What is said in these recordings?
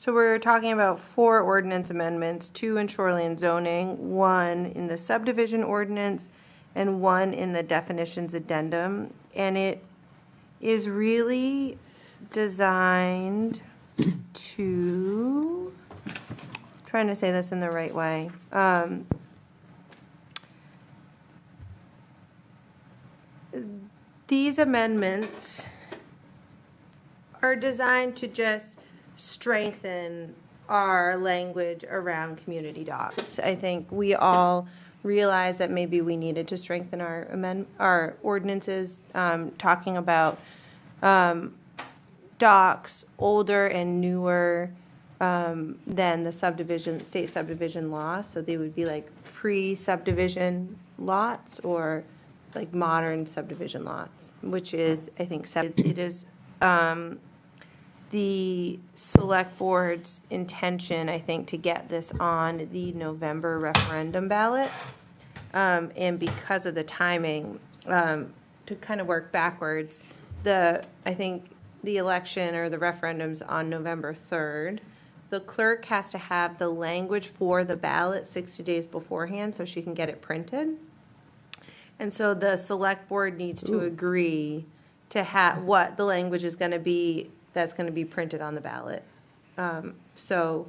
So we're talking about 4 ordinance amendments, 2 in shoreline zoning, 1 in the subdivision ordinance, and 1 in the definitions addendum. And it is really designed to, trying to say this in the right way. These amendments are designed to just strengthen our language around community docks. I think we all realize that maybe we needed to strengthen our ordinances, talking about docks older and newer than the state subdivision law. So they would be like pre-subdivision lots or like modern subdivision lots, which is, I think, it is the select board's intention, I think, to get this on the November referendum ballot. And because of the timing, to kind of work backwards, I think the election or the referendum's on November 3rd. The clerk has to have the language for the ballot 60 days beforehand so she can get it printed. And so the select board needs to agree to what the language is going to be that's going to be printed on the ballot. So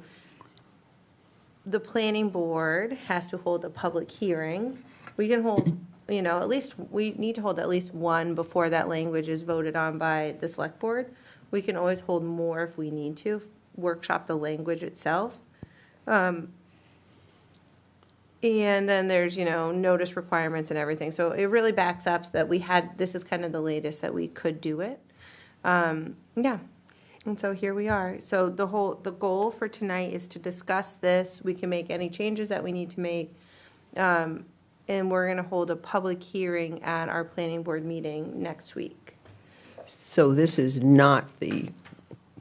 the planning board has to hold a public hearing. We can hold, we need to hold at least one before that language is voted on by the select board. We can always hold more if we need to, workshop the language itself. And then there's, notice requirements and everything. So it really backs up that this is kind of the latest that we could do it. Yeah. And so here we are. So the goal for tonight is to discuss this. We can make any changes that we need to make. And we're going to hold a public hearing at our planning board meeting next week. So this is not the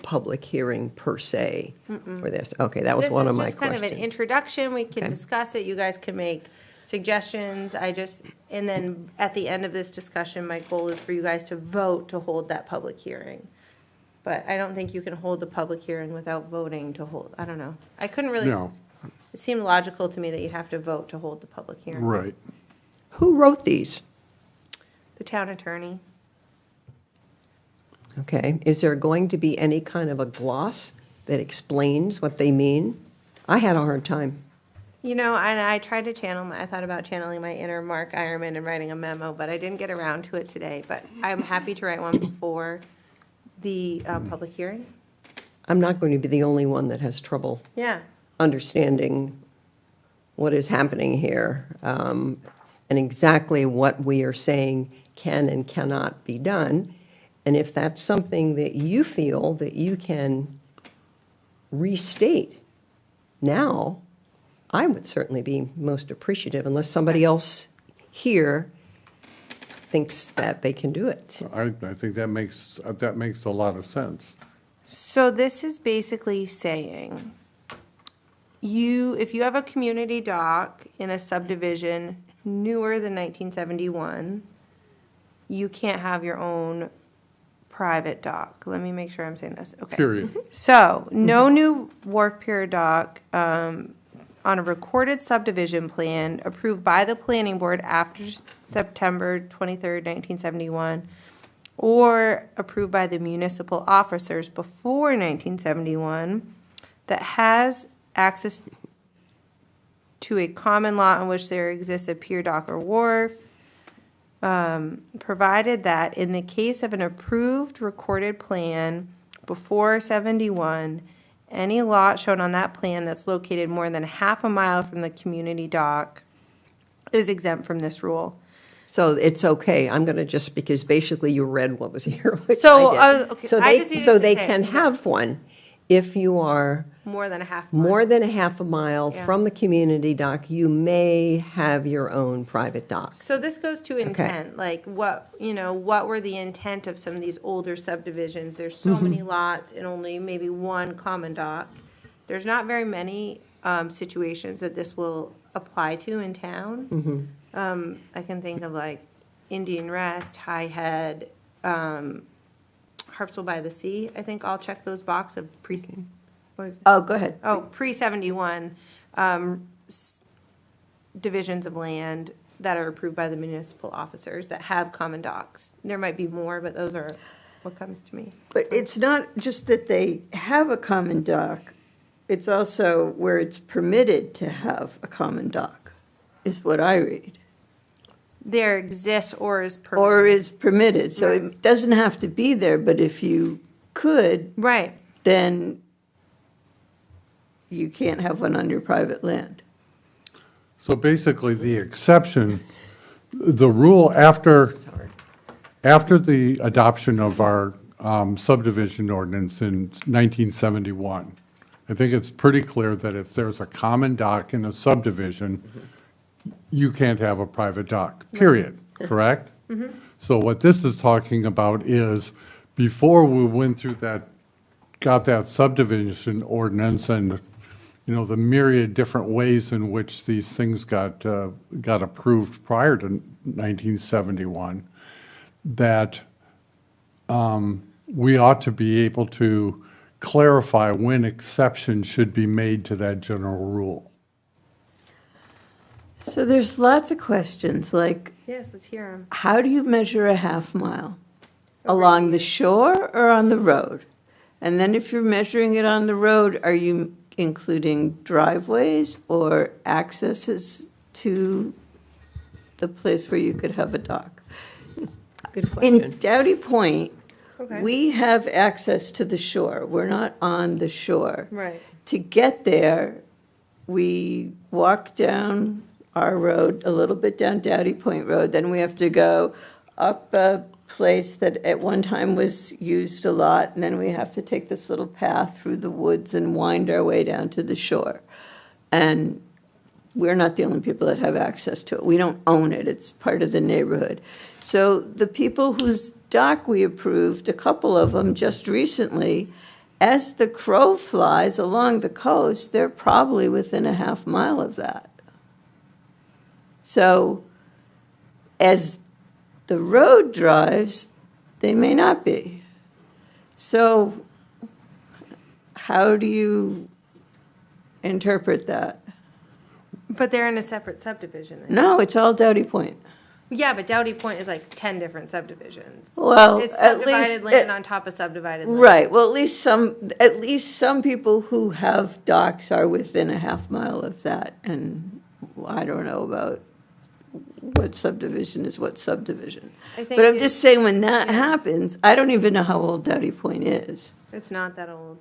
public hearing per se for this? Okay, that was one of my questions. This is just kind of an introduction. We can discuss it. You guys can make suggestions. And then at the end of this discussion, my goal is for you guys to vote to hold that public hearing. But I don't think you can hold the public hearing without voting to hold, I don't know. I couldn't really. No. It seemed logical to me that you'd have to vote to hold the public hearing. Right. Who wrote these? The town attorney. Okay, is there going to be any kind of a gloss that explains what they mean? I had a hard time. And I tried to I thought about channeling my inner Mark Ironman and writing a memo, but I didn't get around to it today. But I'm happy to write one before the public hearing. I'm not going to be the only one that has trouble understanding what is happening here, and exactly what we are saying can and cannot be done. And if that's something that you feel that you can restate now, I would certainly be most appreciative, unless somebody else here thinks that they can do it. I think that makes a lot of sense. So this is basically saying, if you have a community dock in a subdivision newer than 1971, you can't have your own private dock. Let me make sure I'm saying this. Okay. Period. So, no new wharf pier dock on a recorded subdivision plan approved by the planning board after September 23rd, 1971, or approved by the municipal officers before 1971 that has access to a common lot on which there exists a pier, dock, or wharf, provided that in the case of an approved recorded plan before 71, any lot shown on that plan that's located more than half a mile from the community dock is exempt from this rule. So it's okay. I'm going to just, because basically you read what was here. Which So, I did. okay, So I they, just needed so to they say- can have one if you are More than a half mile. more than a half a mile Yeah. from the community dock, you may have your own private dock. So this goes to intent, like what were the intent of some of these older subdivisions? There's so many lots and only maybe one common dock. There's not very many situations that this will apply to in town. I can think of like Indian Rest, High Head, Harpswell by the Sea. I think I'll check those boxes of Oh, go ahead. Pre-71 divisions of land that are approved by the municipal officers that have common docks. There might be more, but those are what comes to me. But it's not just that they have a common dock, it's also where it's permitted to have a common dock, is what I read. There exists or is permitted. Or is permitted, so Right. it doesn't have to be there, but if you could, Right. then you can't have one on your private land. So basically, the exception, the rule after the adoption of our subdivision ordinance in 1971, I think it's pretty clear that if there's a common dock in a subdivision, you can't have a private dock, period, correct? So what this is talking about is, before we went through that, got that subdivision ordinance and, you know, the myriad different ways in which these things got approved prior to 1971, that we ought to be able to clarify when exceptions should be made to that general rule. So there's lots of questions, like, Yes, let's hear them. how do you measure a half mile? Along the shore or on the road? And then if you're measuring it on the road, are you including driveways or accesses to the place where you could have a dock? Good In question. Doughty Point, Okay. we have access to the shore. We're not on the shore. Right. To get there, we walk down our road, a little bit down Doughty Point Road, then we have to go up a place that at one time was used a lot, and then we have to take this little path through the woods and wind our way down to the shore. And we're not the only people that have access to it. We don't own it, it's part of the neighborhood. So the people whose dock we approved, a couple of them just recently, as the crow flies along the coast, they're probably within a half mile of that. So as the road drives, they may not be. So how do you interpret that? But they're in a separate subdivision. No, it's all Doughty Point. Yeah, but Doughty Point is like 10 different subdivisions. Well, It's at subdivided least, land on top of subdivided land. right, well, at least some people who have docks are within a half mile of that, and I don't know about what subdivision is what subdivision. I think But I'm it- just saying, when that happens, I don't even know how old Doughty Point is. It's not that old.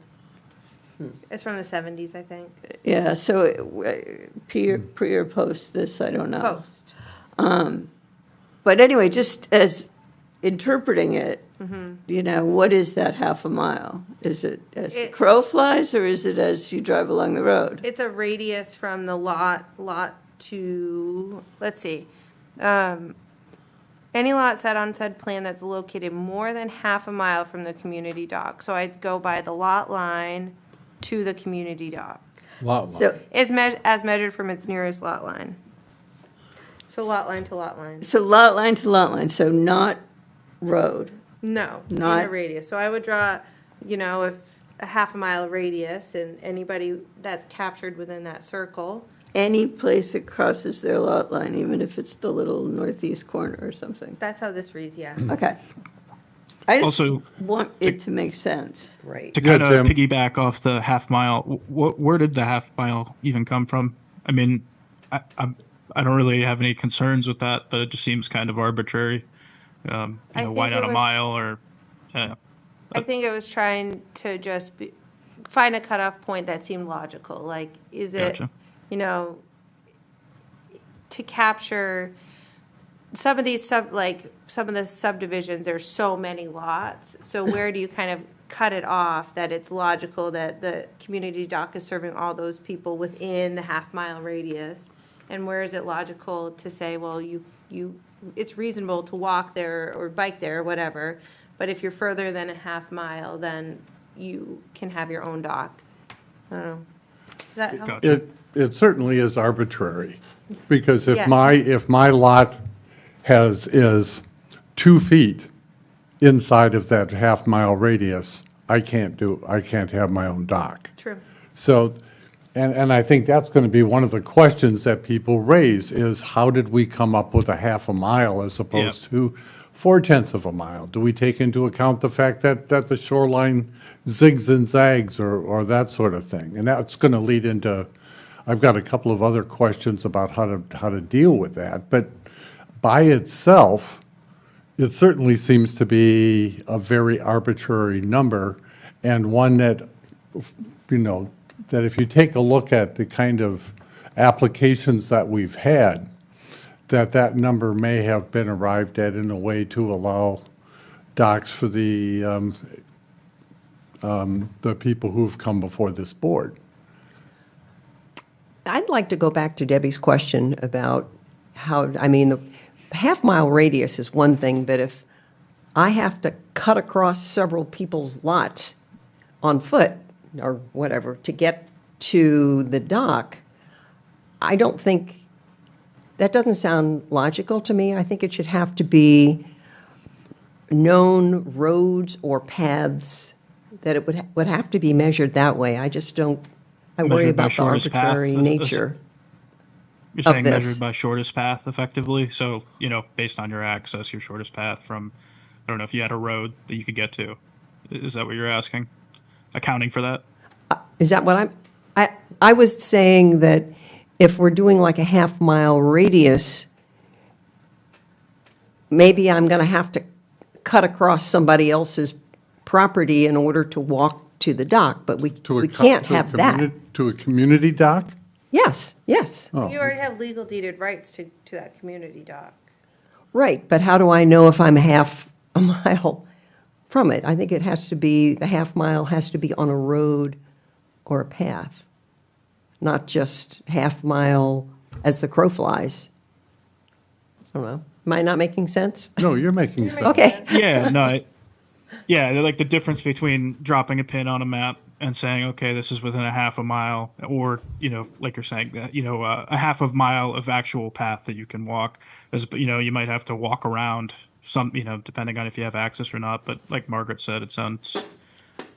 It's from the 70s, I think. Yeah, so pre or post this, I don't know. Post. But anyway, just as interpreting it, Mm-hmm. you know, what is that half a mile? Is it as the It- crow flies, or is it as you drive along the road? It's a radius from the lot to, let's see. Any lot set on said plan that's located more than half a mile from the community dock. So I'd go by the lot line to the community dock. Lot line. So, As measured from its nearest lot line. So lot line to lot line. so lot line to lot line, so not road. No, in Not- a radius. So I would draw, you know, if a half a mile radius and anybody that's captured within that circle. Any place that crosses their lot line, even if it's the little northeast corner or something. That's how this reads, yeah. Okay. I just Also, want it to make sense. Right. to Yeah, kind of Jim. piggyback off the half mile, where did the half mile even come from? I mean, I don't really have any concerns with that, but it just seems kind of arbitrary. I Why think not it a was- mile or? I think it was trying to just find a cutoff point that seemed logical. Like, is it, Gotcha. you know, to capture some of these some of the subdivisions, there's so many lots. So where do you kind of cut it off that it's logical that the community dock is serving all those people within the half mile radius? And where is it logical to say, well, it's reasonable to walk there or bike there or whatever, but if you're further than a half mile, then you can have your own dock. I don't know. Does that help? Gotcha. It certainly is arbitrary, because Yeah. if my lot is 2 feet inside of that half-mile radius, I can't have my own dock. True. So, and I think that's going to be one of the questions that people raise is how did we come up with a half a mile as opposed to 4/10 of a mile? Do we take into account the fact that the shoreline zigs and zags or that sort of thing? And that's going to lead into, I've got a couple of other questions about how to deal with that. But by itself, it certainly seems to be a very arbitrary number and one that, you know, that if you take a look at the kind of applications that we've had, that number may have been arrived at in a way to allow docks for the people who've come before this board. I'd like to go back to Debbie's question about how, I mean, the half-mile radius is one thing, but if I have to cut across several people's lots on foot or whatever to get to the dock, I don't think, that doesn't sound logical to me. I think it should have to be known roads or paths, that it would have to be measured that way. I just don't, I worry Measured by about the shortest path, arbitrary nature. You're saying this. measured by shortest path effectively? So, you know, based on your access, your shortest path from, I don't know, if you had a road that you could get to. Is that what you're asking? Accounting for that? Is that what I was saying that if we're doing like a half-mile radius, maybe I'm going to have to cut across somebody else's property in order to walk to the dock, but we can't have that. To a community dock? Yes, yes, Oh. You already have legal deeded rights to that community dock. right, but how do I know if I'm half a mile from it? I think it has to be, the half mile has to be on a road or a path, not just half mile as the crow flies. I don't know. Am I not making sense? No, you're making sense. Okay. Yeah, no. Yeah, like the difference between dropping a pin on a map and saying, okay, this is within a half a mile, or, you know, like you're saying, you know, a half of mile of actual path that you can walk. As you know, you might have to walk around some, you know, depending on if you have access or not. But like Margaret said, it sounds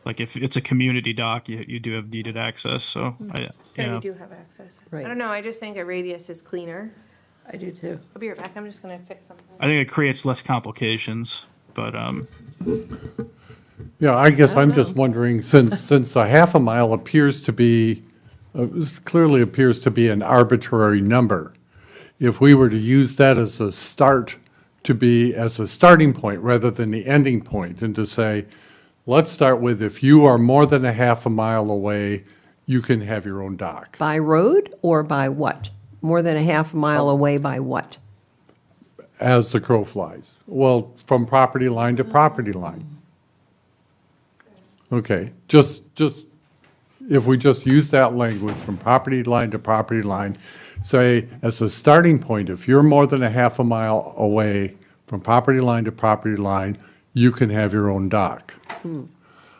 like if it's a community dock, you do have deeded access. So, you Yeah, know. you do have access. Right. I don't know, I just think a radius is cleaner. I do too. I'll be right back, I'm just gonna fix something. I think it creates less complications, but Yeah, I guess I'm just wondering, since a half a mile appears to be, clearly appears to be an arbitrary number, if we were to use that as a starting point rather than the ending point, and to say, let's start with, if you are more than a half a mile away, you can have your own dock. By road or by what? More than a half mile away by what? As the crow flies. Well, from property line to property line. Okay, just, if we just use that language from property line to property line, say, as a starting point, if you're more than a half a mile away from property line to property line, you can have your own dock.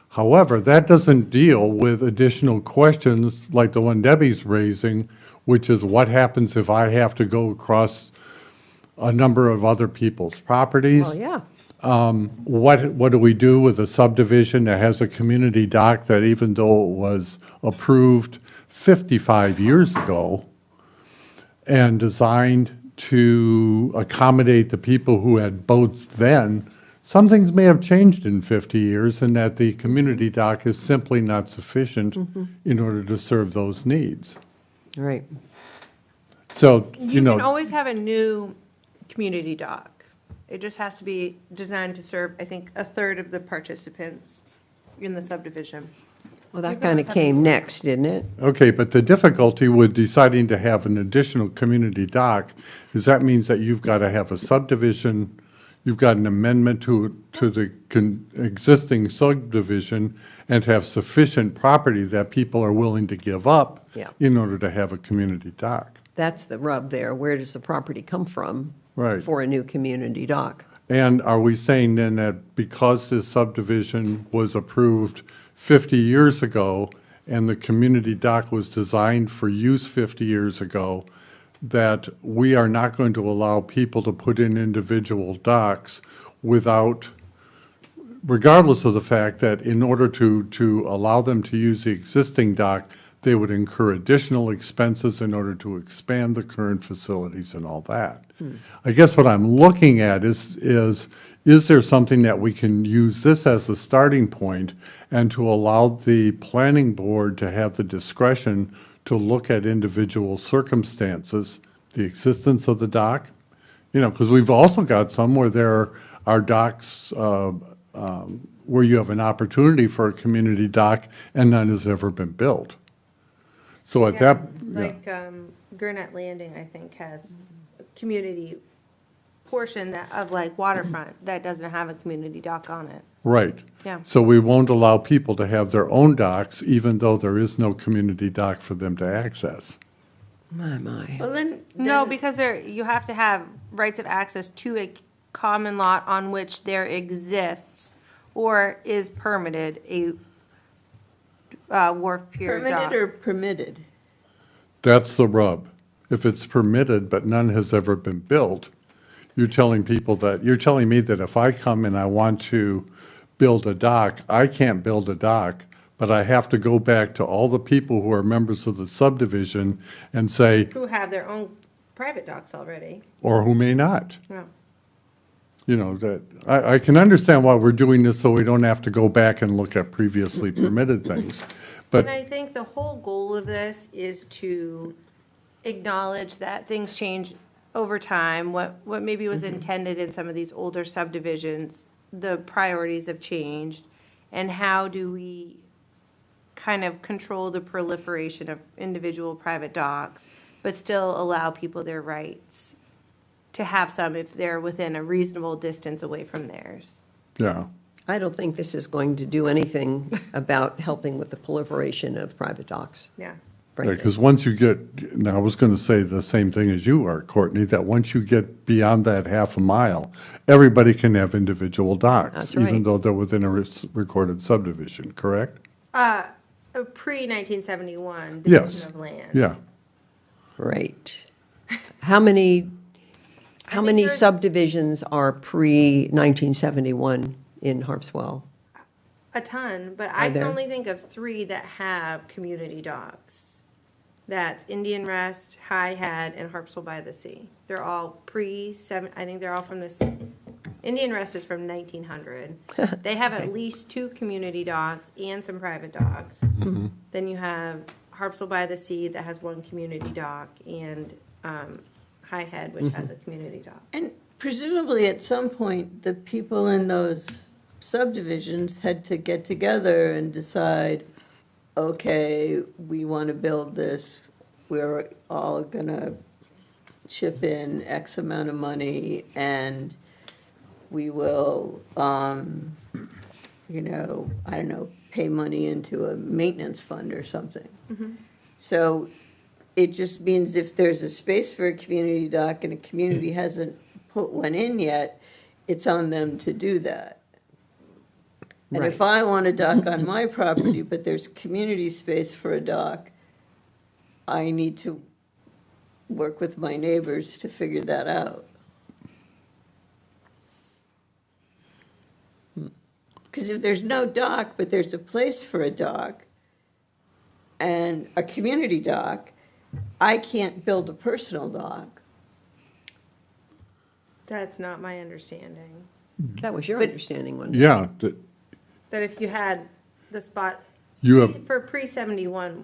However, that doesn't deal with additional questions like the one Debbie's raising, which is what happens if I have to go across a number of other people's properties? Well, yeah. What do we do with a subdivision that has a community dock that, even though it was approved 55 years ago and designed to accommodate the people who had boats then, some things may have changed in 50 years, and that the community dock is simply not sufficient in order to serve those needs. Right. So, You can always have a new community dock. It just has to be designed to serve, I think, a third of the participants in the subdivision. Well, that kind of came next, didn't it? okay, but the difficulty with deciding to have an additional community dock is that means that you've got to have a subdivision, you've got an amendment to the existing subdivision, and have sufficient property that people are willing to give up Yeah. in order to have a community dock. That's the rub there. Where does the property come from? Right. For a new community dock? And are we saying then that because this subdivision was approved 50 years ago and the community dock was designed for use 50 years ago, that we are not going to allow people to put in individual docks without regardless of the fact that in order to allow them to use the existing dock, they would incur additional expenses in order to expand the current facilities and all that. I guess what I'm looking at is there something that we can use this as a starting point and to allow the planning board to have the discretion to look at individual circumstances, the existence of the dock? You know, because we've also got some where there are docks where you have an opportunity for a community dock and none has ever been built. So at that, yeah. Like Gurnett Landing, I think, has a community portion of like waterfront that doesn't have a community dock on it. Right. Yeah. So we won't allow people to have their own docks, even though there is no community dock for them to access. My. Well, then. No, because you have to have rights of access to a common lot on which there exists or is permitted a wharf pier dock. Permitted or permitted? That's the rub. If it's permitted, but none has ever been built, you're telling me that if I come and I want to build a dock, I can't build a dock, but I have to go back to all the people who are members of the subdivision and say, Who have their own private docks already. or who may not. Yeah. You know, that, I can understand why we're doing this, so we don't have to go back and look at previously permitted things. And But, I think the whole goal of this is to acknowledge that things change over time. What maybe was intended in some of these older subdivisions, the priorities have changed. And how do we kind of control the proliferation of individual private docks, but still allow people their rights to have some if they're within a reasonable distance away from theirs? yeah, I don't think this is going to do anything about helping with the proliferation of private docks, Yeah. frankly. because once you get, now I was going to say the same thing as you are, Courtney, that once you get beyond that half a mile, everybody can have individual docks. That's Even right. though they're within a recorded subdivision, correct? A pre-1971 Yes. division of land. Yeah. Right. How many there's- subdivisions are pre-1971 in Harpswell? A ton, but I can there? only think of 3 that have community docks. That's Indian Rest, High Head, and Harpswell by the Sea. They're all I think they're all from this, Indian Rest is from 1900. They have at least 2 community docks and some private docks. Then you have Harpswell by the Sea that has 1 community dock, and High Head, which has a community dock. And presumably, at some point, the people in those subdivisions had to get together and decide, okay, we want to build this, we're all gonna chip in X amount of money, and we will, I don't know, pay money into a maintenance fund or something. So it just means if there's a space for a community dock and a community hasn't put one in yet, it's on them to do that. And if I want a dock on my property, but there's community space for a dock, I need to work with my neighbors to figure that out. Because if there's no dock, but there's a place for a dock and a community dock, I can't build a personal dock. That's not my understanding. That was your understanding, wasn't it? Yeah, That if you had the spot you have, for pre-71,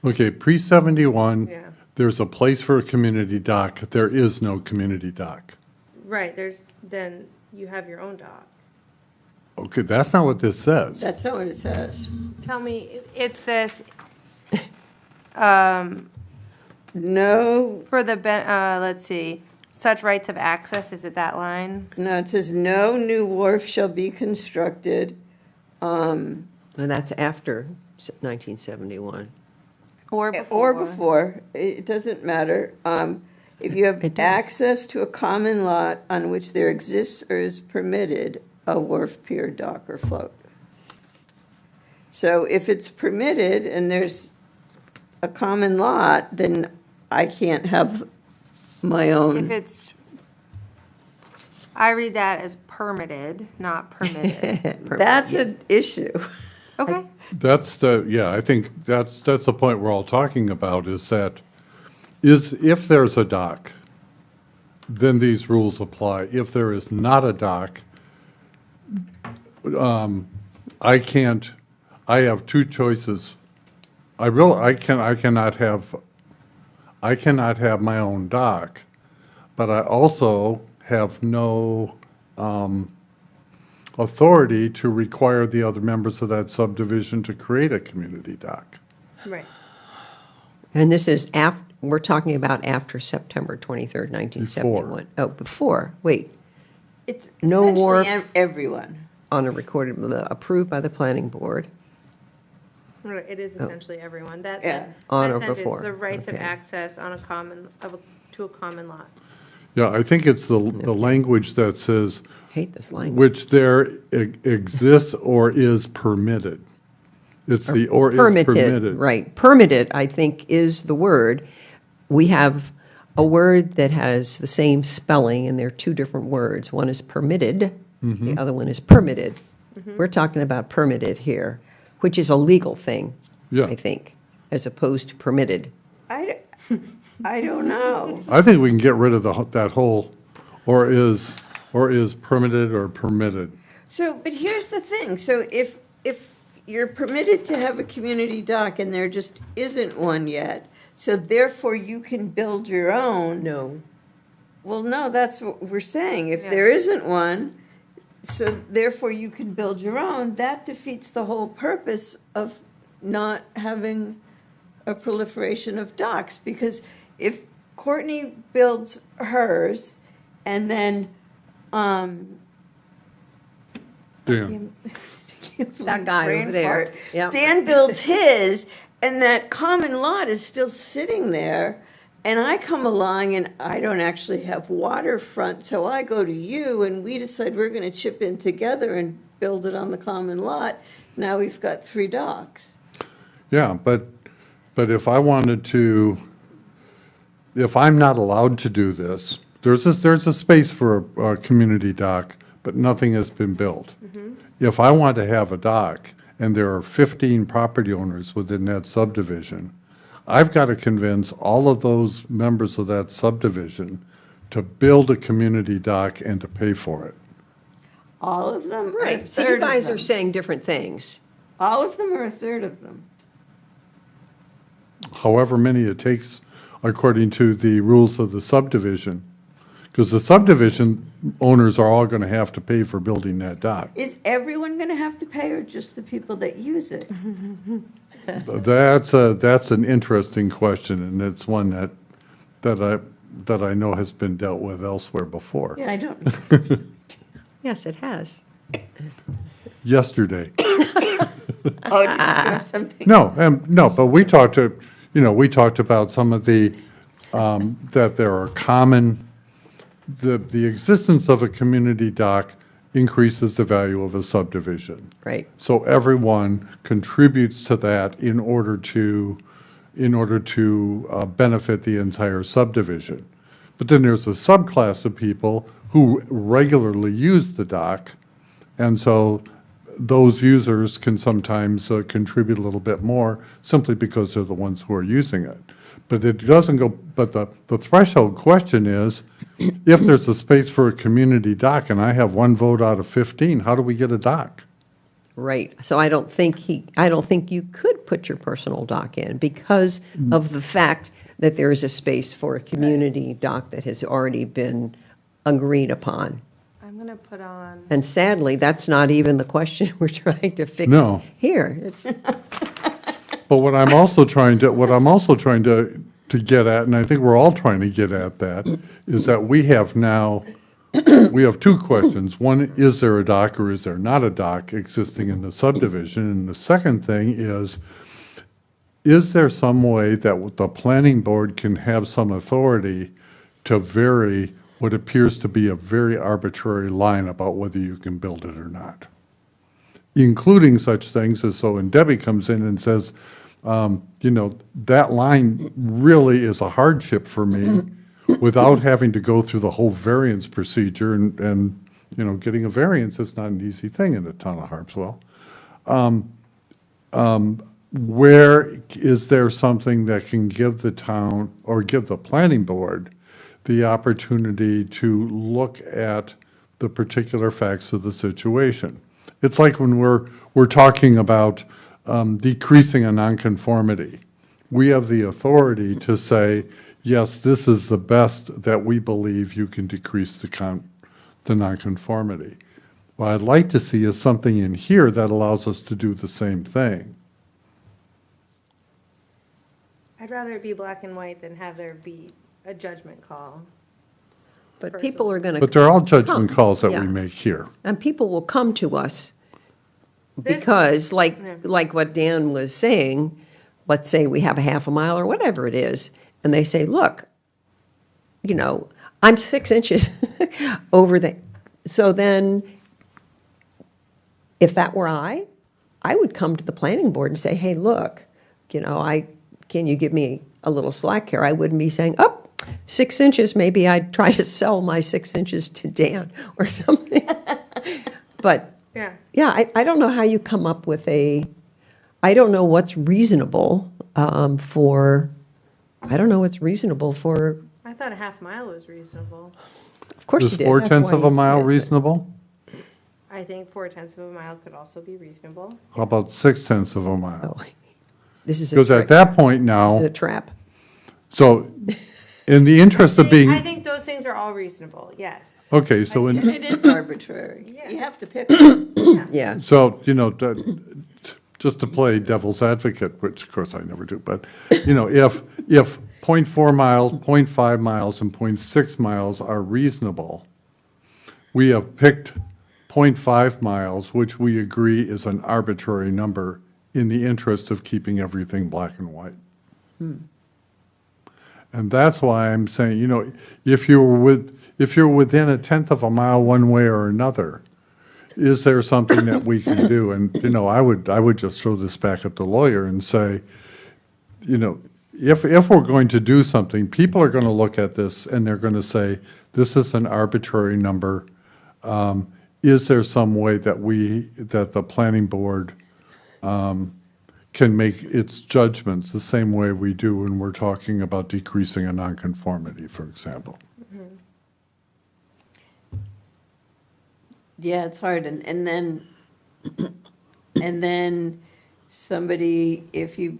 okay, pre-71, yeah, there's a place for a community dock. There is no community dock. right, then you have your own dock. Okay, that's not what this says. That's not what it says. Tell me, it's this, No, for the, let's see, such rights of access, is it that line? no, it says no new wharf shall be constructed. And that's after 1971. Or before? Or before, it doesn't matter. If you have It does. access to a common lot on which there exists or is permitted a wharf, pier, dock, or float. So if it's permitted and there's a common lot, then I can't have my If own. it's I read that as permitted, not permitted. That's an issue. Okay. That's I think that's the point we're all talking about, is that if there's a dock, then these rules apply. If there is not a dock, I have two choices. I cannot have my own dock, but I also have no authority to require the other members of that subdivision to create a community dock. Right. And this is we're talking about after September 23rd, 1971. Oh, before, wait, It's No essentially wharf. everyone. on a recorded, approved by the planning board. Right, it is essentially everyone. That Yeah. sen- On that or sentence, before. the rights of Okay. access on a common, to a common lot. Yeah, I think it's the language that says, Hate this language. which there exists or is permitted. It's the or is permitted. Right. Permitted, I think, is the word. We have a word that has the same spelling, and they're two different words. One is permitted, the other one is permitted. We're talking about permitted here, which is a legal thing, Yeah. I think, as opposed to permitted. I don't know. I think we can get rid of that whole, or is permitted or permitted. So, but here's the thing, so if you're permitted to have a community dock and there just isn't one yet, so therefore you can build your own. No. Well, no, that's what we're saying, if Yeah. there isn't one, so therefore you can build your own, that defeats the whole purpose of not having a proliferation of docks, because if Courtney builds hers, and then, Dan, That guy over there, yeah. Dan builds his, and that common lot is still sitting there, and I come along and I don't actually have waterfront, so I go to you and we decide we're gonna chip in together and build it on the common lot. Now we've got 3 docks. yeah, but if I wanted to, if I'm not allowed to do this, there's a space for a community dock, but nothing has been built. If I want to have a dock, and there are 15 property owners within that subdivision, I've got to convince all of those members of that subdivision to build a community dock and to pay for it. All of them? or a Right, so you third of guys are them? saying different things. All of them or a third of them? However many it takes according to the rules of the subdivision. Because the subdivision owners are all going to have to pay for building that dock. Is everyone gonna have to pay, or just the people that use it? That's an interesting question, and it's one that I know has been dealt with elsewhere before. Yeah, I don't. Yes, it has. Yesterday. Oh, did you have something? No, but we talked about some of the, that there are common, the existence of a community dock increases the value of a subdivision. Right. So everyone contributes to that in order to benefit the entire subdivision. But then there's a subclass of people who regularly use the dock, and so those users can sometimes contribute a little bit more simply because they're the ones who are using it. But it doesn't go, but the threshold question is, if there's a space for a community dock and I have 1 vote out of 15, how do we get a dock? Right. So I don't think you could put your personal dock in because of the fact that there is a space for a community dock that has already been agreed upon. I'm going to put on, And sadly, that's not even the question we're trying to fix No. here. But what I'm also trying to get at, and I think we're all trying to get at that, is that we have 2 questions. One, is there a dock or is there not a dock existing in the subdivision? And the second thing is there some way that the planning board can have some authority to vary what appears to be a very arbitrary line about whether you can build it or not? Including such things as, so when Debbie comes in and says, that line really is a hardship for me, without having to go through the whole variance procedure and, getting a variance is not an easy thing in the town of Harpswell. Where is there something that can give the town or give the planning board the opportunity to look at the particular facts of the situation? It's like when we're talking about decreasing a nonconformity. We have the authority to say, yes, this is the best that we believe you can decrease the nonconformity. What I'd like to see is something in here that allows us to do the same thing. I'd rather it be black and white than have there be a judgment call. But people are going to. But they're all judgment calls that Yeah. we make here. And people will come to us This- because, Yeah. like what Dan was saying, let's say we have a half a mile or whatever it is, and they say, look, I'm 6 inches over the, so then, if that were I would come to the planning board and say, hey, look, can you give me a little slack here? I wouldn't be saying, 6 inches, maybe I'd try to sell my 6 inches to Dan or something. But, Yeah. I don't know how you come up with I don't know what's reasonable for, I thought a half mile was reasonable. of course you Is did. 4/10 of a mile Yeah, but- reasonable? I think 4/10 of a mile could also be reasonable. How about 6/10 of a mile? Oh, this is a Because at trick. that point This is now, a trap. so in the interest of I being, think those things are all reasonable, yes. okay, so And in, it is arbitrary. Yeah. You have to pick one. Yeah. so, just to play devil's advocate, which of course I never do, but, if 0.4 miles, 0.5 miles, and 0.6 miles are reasonable, we have picked 0.5 miles, which we agree is an arbitrary number in the interest of keeping everything black and white. And that's why I'm saying, if you're within 1/10 of a mile one way or another, is there something that we can do? And, I would just throw this back at the lawyer and say, if we're going to do something, people are going to look at this and they're going to say, this is an arbitrary number. Is there some way that the planning board can make its judgments the same way we do when we're talking about decreasing a nonconformity, for example? Yeah, it's hard, and then somebody, if you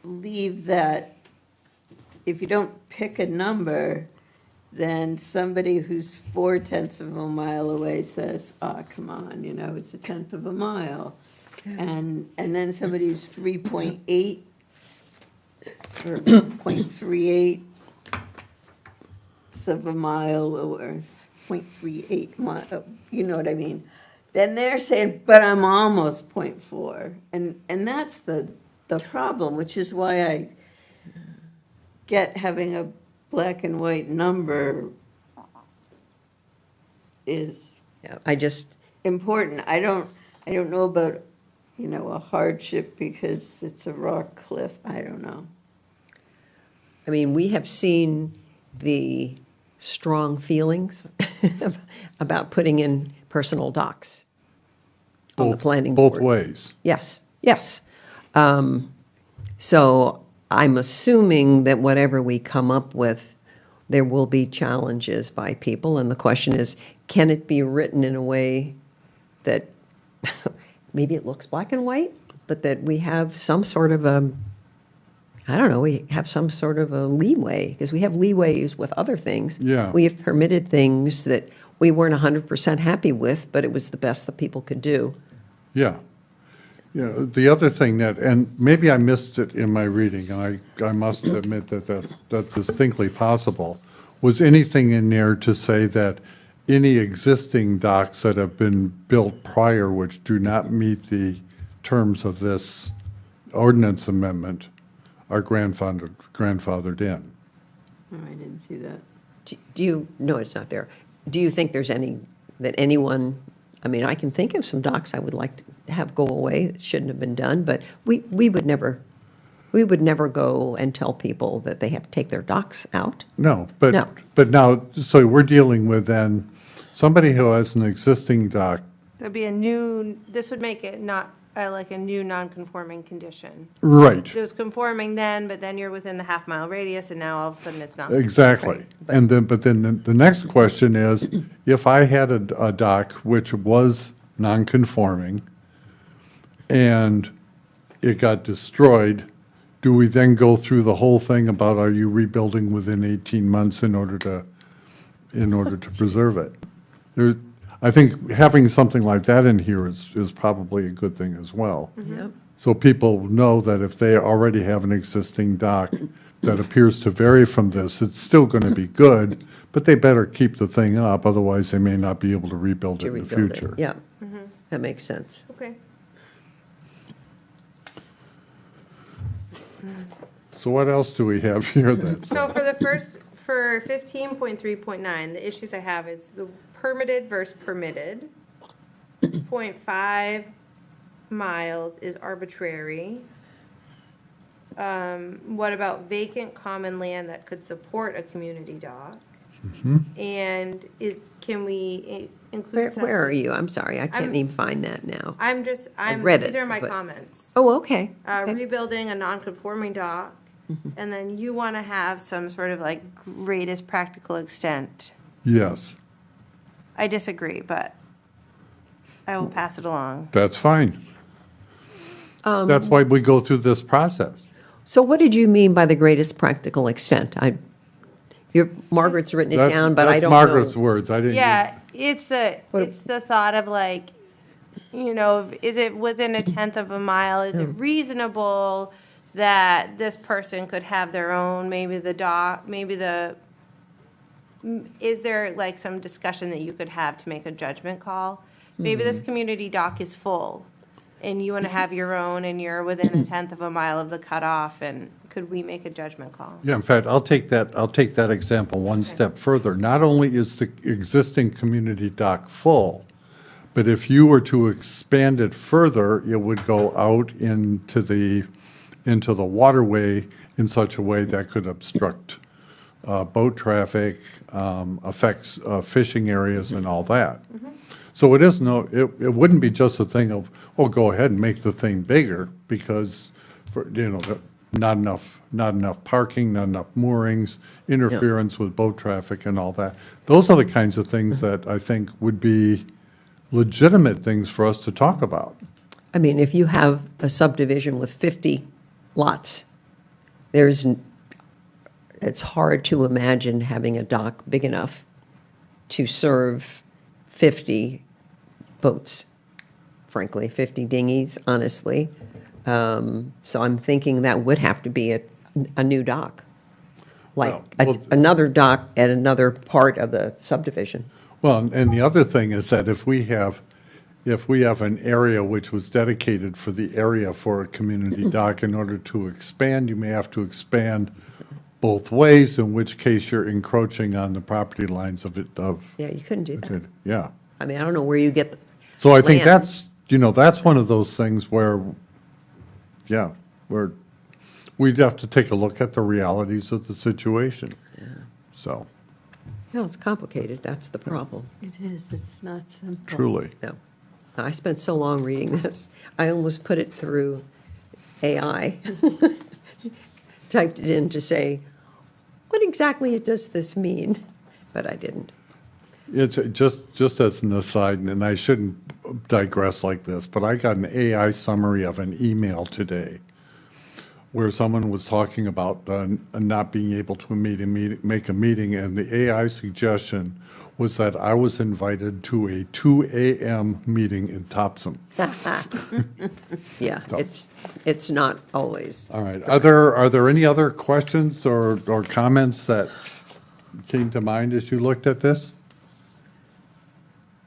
leave that, if you don't pick a number, then somebody who's 4/10 of a mile away says, come on, it's 1/10 of a mile. And then somebody who's 3.8 or 0.38 of a mile or 0.38 mile, you know what I mean? Then they're saying, but I'm almost 0.4. And that's the problem, which is why I get having a black and white number is Yeah, I just, important. I don't know about, a hardship because it's a rock cliff. I don't know. I mean, we have seen the strong feelings about putting in personal docks on the planning board. Both ways. Yes, yes. So I'm assuming that whatever we come up with, there will be challenges by people, and the question is, can it be written in a way that maybe it looks black and white, but that we have some sort of we have some sort of a leeway, because we have leeways with other things. Yeah. We have permitted things that we weren't 100% happy with, but it was the best that people could do. Yeah. The other thing and maybe I missed it in my reading, and I must admit that's distinctly possible, was anything in there to say that any existing docks that have been built prior which do not meet the terms of this ordinance amendment are grandfathered in? Oh, I didn't see that. Do you, no, it's not there. Do you think there's anyone, I mean, I can think of some docks I would like to have go away that shouldn't have been done, but we would never We would never go and tell people that they have to take their docks out. No, No. but now, so we're dealing with then somebody who has an existing dock. That'd be this would make it not, like a new non-conforming condition. Right, It was conforming then, but then you're within the half-mile radius, and now all of a sudden it's not. exactly. And then, but then the next question is, if I had a dock which was non-conforming and it got destroyed, do we then go through the whole thing about are you rebuilding within 18 months in order to preserve it? I think having something like that in here is probably a good thing as well. Yep. So people know that if they already have an existing dock that appears to vary from this, it's still going to be good, but they better keep the thing up, otherwise they may not be able to rebuild it To in the rebuild it. future. Yeah, that makes sense. Okay. So what else do we have here then? So for 15.3.9, the issues I have is the permitted versus permitted. 0.5 miles is arbitrary. What about vacant common land that could support a community dock? And can we include? Where are you? I'm sorry, I can't I'm- even find that now. Read it, these are my but- comments. Oh, okay. Okay. Rebuilding a non-conforming dock, and then you want to have some sort of like greatest practical extent. Yes, I disagree, but I will pass it along. that's fine. That's why we go through this process. So what did you mean by the greatest practical extent? Margaret's written it down, but I don't know. That's Margaret's words, I didn't. Yeah, it's What- the thought of like, is it within a tenth of a mile? Is it reasonable that this person could have their own, maybe the dock, is there like some discussion that you could have to make a judgment call? Maybe this community dock is full, and you want to have your own, and you're within a tenth of a mile of the cutoff, and could we make a judgment call? Yeah, in fact, I'll take that example one step further. Not only is the existing community dock full, but if you were to expand it further, it would go out into the waterway in such a way that could obstruct boat traffic, affects fishing areas and all that. So it wouldn't be just a thing of, oh, go ahead and make the thing bigger because, not enough parking, not enough moorings, interference with boat traffic and all that. Those are the kinds of things that I think would be legitimate things for us to talk about. I mean, if you have a subdivision with 50 lots, it's hard to imagine having a dock big enough to serve 50 boats, frankly, 50 dinghies, honestly. So I'm thinking that would have to be a new dock, like Well, another dock at another part of the subdivision. Well, and the other thing is that if we have an area which was dedicated for the area for a community dock, in order to expand, you may have to expand both ways, in which case you're encroaching on the property lines of it, Yeah, you couldn't do that. yeah. I mean, I don't know where you get the So I think land. that's one of those things where, yeah, we'd have to take a look at the realities of the situation. So, No, it's complicated, that's the problem. It is, it's not simple. truly. No. I spent so long reading this, I almost put it through AI. Typed it in to say, what exactly does this mean? But I didn't. It's just as an aside, and I shouldn't digress like this, but I got an AI summary of an email today where someone was talking about not being able to make a meeting, and the AI suggestion was that I was invited to a 2 a.m. meeting in Topsom. Yeah, it's not always. All right, are there any other questions or comments that came to mind as you looked at this?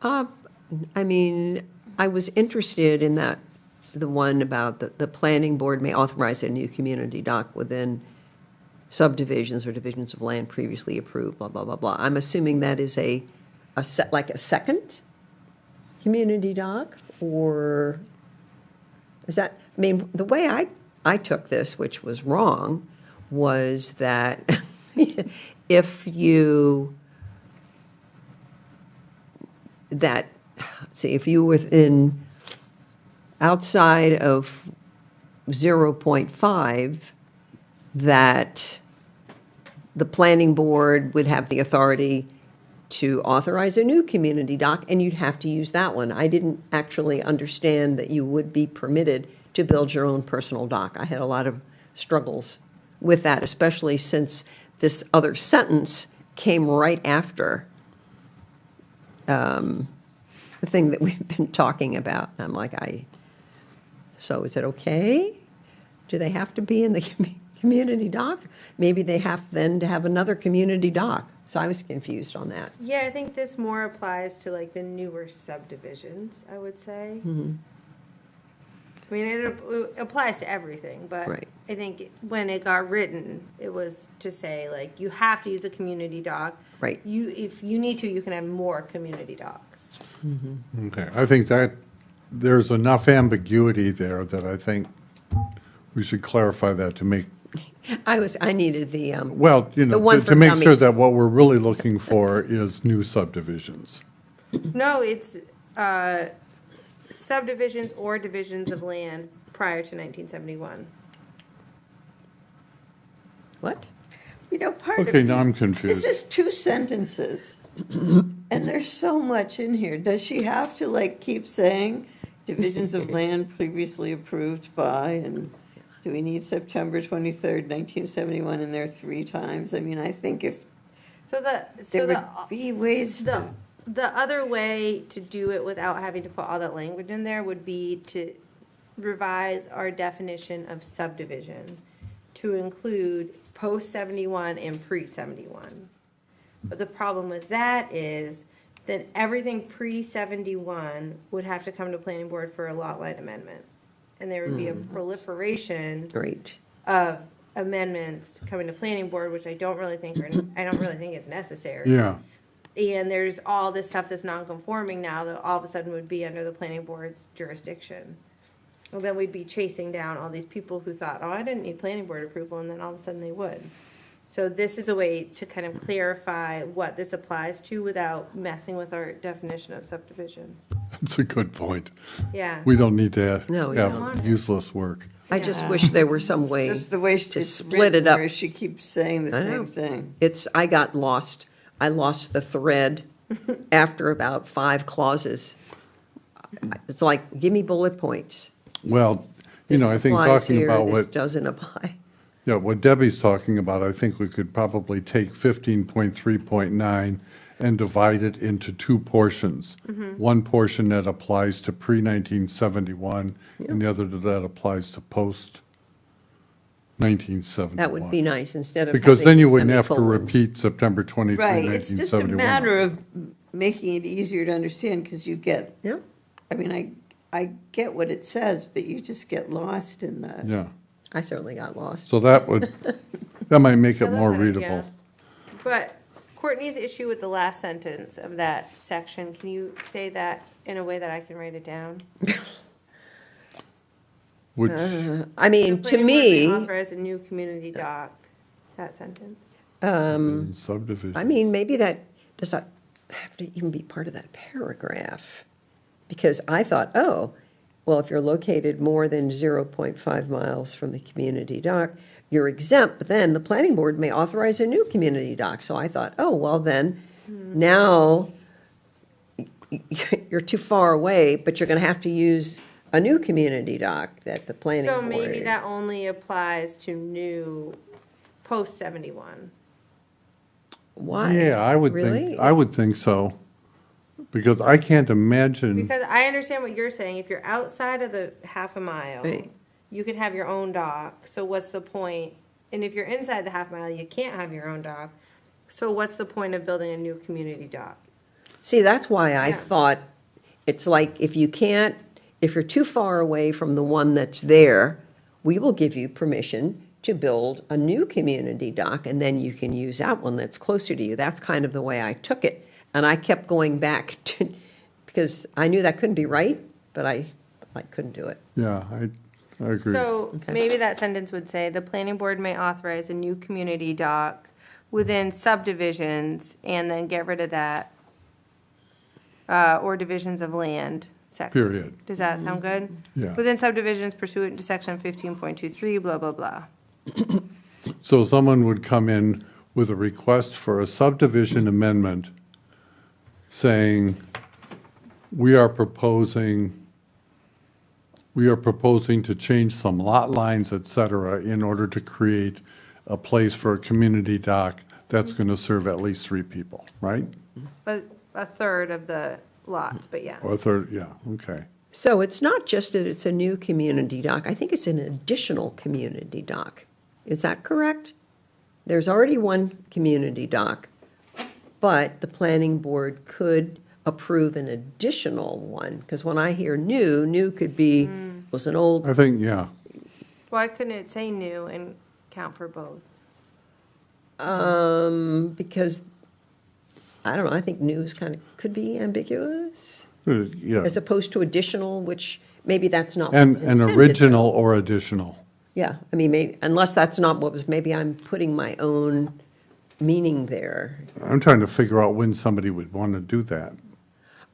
I mean, I was interested in the one about the planning board may authorize a new community dock within subdivisions or divisions of land previously approved, blah, blah, blah, blah. I'm assuming that is like a second community dock, or is that, I mean, the way I I took this, which was wrong, was that if you, let's see, if you within, outside of 0.5, that the planning board would have the authority to authorize a new community dock, and you'd have to use that one. I didn't actually understand that you would be permitted to build your own personal dock. I had a lot of struggles with that, especially since this other sentence came right after the thing that we've been talking about. And I'm like, so is it okay? Do they have to be in the community dock? Maybe they have then to have another community dock. So I was confused on that. Yeah, I think this more applies to like the newer subdivisions, I would say. I mean, it applies to everything, but Right. I think when it got written, it was to say like, you have to use a community dock. Right. If you need to, you can have more community docks. Okay, I think that there's enough ambiguity there that I think we should clarify that to make, I needed the, well, you The know, one to for make sure dummies. that what we're really looking for is new subdivisions. No, it's subdivisions or divisions of land prior to 1971. what? You know, part of Okay, now this- I'm confused. This is 2 sentences, and there's so much in here. Does she have to, like, keep saying divisions of land previously approved by, and do we need September 23rd, 1971 in there 3 times? I mean, I think if So there the would be ways The, to, the other way to do it without having to put all that language in there would be to revise our definition of subdivision to include post-71 and pre-71. But the problem with that is that everything pre-71 would have to come to planning board for a lot line amendment. And there would be a proliferation Great. of amendments coming to planning board, which I don't really think is necessary. Yeah, And there's all this stuff that's non-conforming now that all of a sudden would be under the planning board's jurisdiction. Well, then we'd be chasing down all these people who thought, oh, I didn't need planning board approval, and then all of a sudden they would. So this is a way to kind of clarify what this applies to without messing with our definition of subdivision. that's a good point. Yeah. We don't need to No, you don't want have it. useless work. I just wish there were some way just the way to it's split it written, up. where she keeps saying the I know. same thing. I got lost. I lost the thread after about 5 clauses. It's like, give me bullet points. Well, you know, I This think applies talking here, about this what, doesn't apply. yeah, what Debbie's talking about, I think we could probably take 15.3.9 and divide it into 2 portions. One portion that applies to pre-1971 and the other that applies to post-1971. That would be nice, instead of Because having then you wouldn't have to semicolons. repeat September 23, Right, 1971. it's just a matter of making it easier to understand, because you get, Yeah, I mean, I get what it says, but you just get lost in the. Yeah, I certainly got lost. so that would, that might make it So more that's better, readable. yeah. But Courtney's issue with the last sentence of that section, can you say that in a way that I can write it down? Which, I mean, The to planning board may me, Authorize a new community dock, that sentence. subdivision. I mean, maybe that, does that have to even be part of that paragraph? Because I thought, oh, well, if you're located more than 0.5 miles from the community dock, you're exempt, but then the planning board may authorize a new community dock. So I thought, oh, well, then, now you're too far away, but you're going to have to use a new community dock that the planning So board. maybe that only applies to new post-71. Why? Yeah, I would Really? think so. Because I can't imagine, Because I understand what you're saying, if you're outside of the half a mile, Right. you can have your own dock, so what's the point? And if you're inside the half mile, you can't have your own dock, so what's the point of building a new community dock? See, that's why I Yeah. thought, it's like, if you're too far away from the one that's there, we will give you permission to build a new community dock, and then you can use that one that's closer to you. That's kind of the way I took it. And I kept going back to, because I knew that couldn't be right, but I couldn't do it. yeah, I agree. So Okay. maybe that sentence would say, the planning board may authorize a new community dock within subdivisions, and then get rid of that, or divisions of land section. Period. Does that sound good? Yeah. Within subdivisions pursuant to section 15.23, blah, blah, blah. So someone would come in with a request for a subdivision amendment saying, we are proposing to change some lot lines, et cetera, in order to create a place for a community dock that's going to serve at least 3 people, right? But a third of the lots, but yeah. Or a third, yeah, okay. So it's not just that it's a new community dock, I think it's an additional community dock. Is that correct? There's already one community dock, but the planning board could approve an additional one, because when I hear new could be, was an old, I think, yeah. Why couldn't it say new and count for both? because, I don't know, I think new is kind of, could be ambiguous, Yeah. as opposed to additional, which maybe that's not. And what's an intended, original or additional. Yeah, I mean, maybe, unless that's not what was, maybe I'm putting my own meaning there. I'm trying to figure out when somebody would want to do that.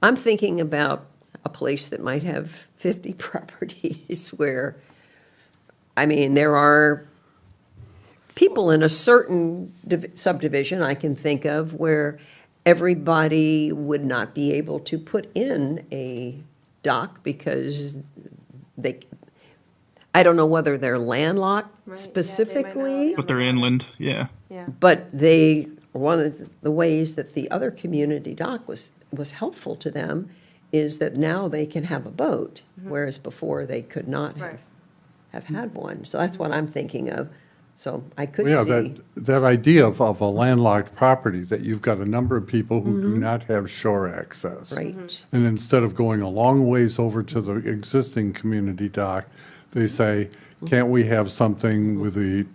I'm thinking about a place that might have 50 properties where, I mean, there are people in a certain subdivision I can think of where everybody would not be able to put in a dock because they, I don't know whether they're landlocked Right, yeah, they might not specifically. be. But they're inland, yeah. Yeah. But they, one of the ways that the other community dock was helpful to them is that now they can have a boat, whereas before they could not Right. have had one. So that's what I'm thinking of. So I could Yeah, see, that idea of a landlocked property, that you've got a number of people who do not have shore access. right, And instead of going a long ways over to the existing community dock, they say, can't we have something with the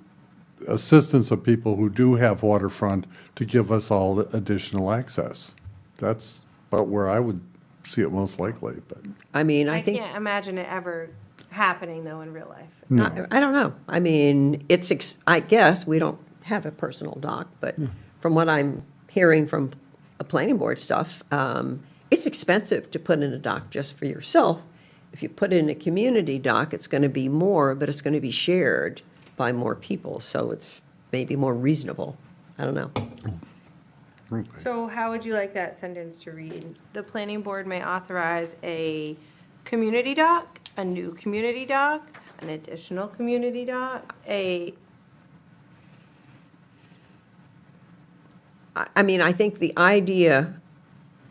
assistance of people who do have waterfront to give us all additional access? That's about where I would see it most likely, but I mean, I I think, can't imagine it ever happening, though, in real life. I don't know. I mean, I guess we don't have a personal dock, but from what I'm hearing from a planning board stuff, it's expensive to put in a dock just for yourself. If you put in a community dock, it's going to be more, but it's going to be shared by more people, so it's maybe more reasonable. I don't know. So how would you like that sentence to read? The planning board may authorize a community dock, a new community dock, an additional community dock, I mean, I think the idea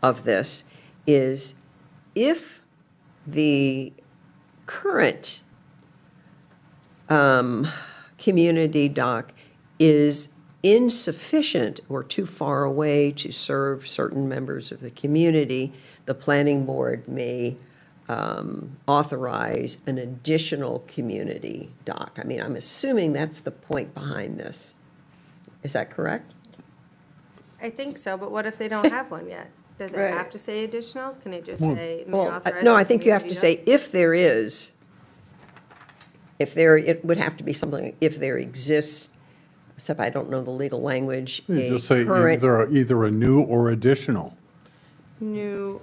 of this is if the current community dock is insufficient or too far away to serve certain members of the community, the planning board may authorize an additional community dock. I mean, I'm assuming that's the point behind this. Is that correct? I think so, but what if they don't have one yet? Does it Right. have to say additional? Can it just say may Well, authorize? no, a I think you have to community say if there is, it would have to be something, like if there exists, except I don't know the legal language, you a just say current, either a new or additional. dock?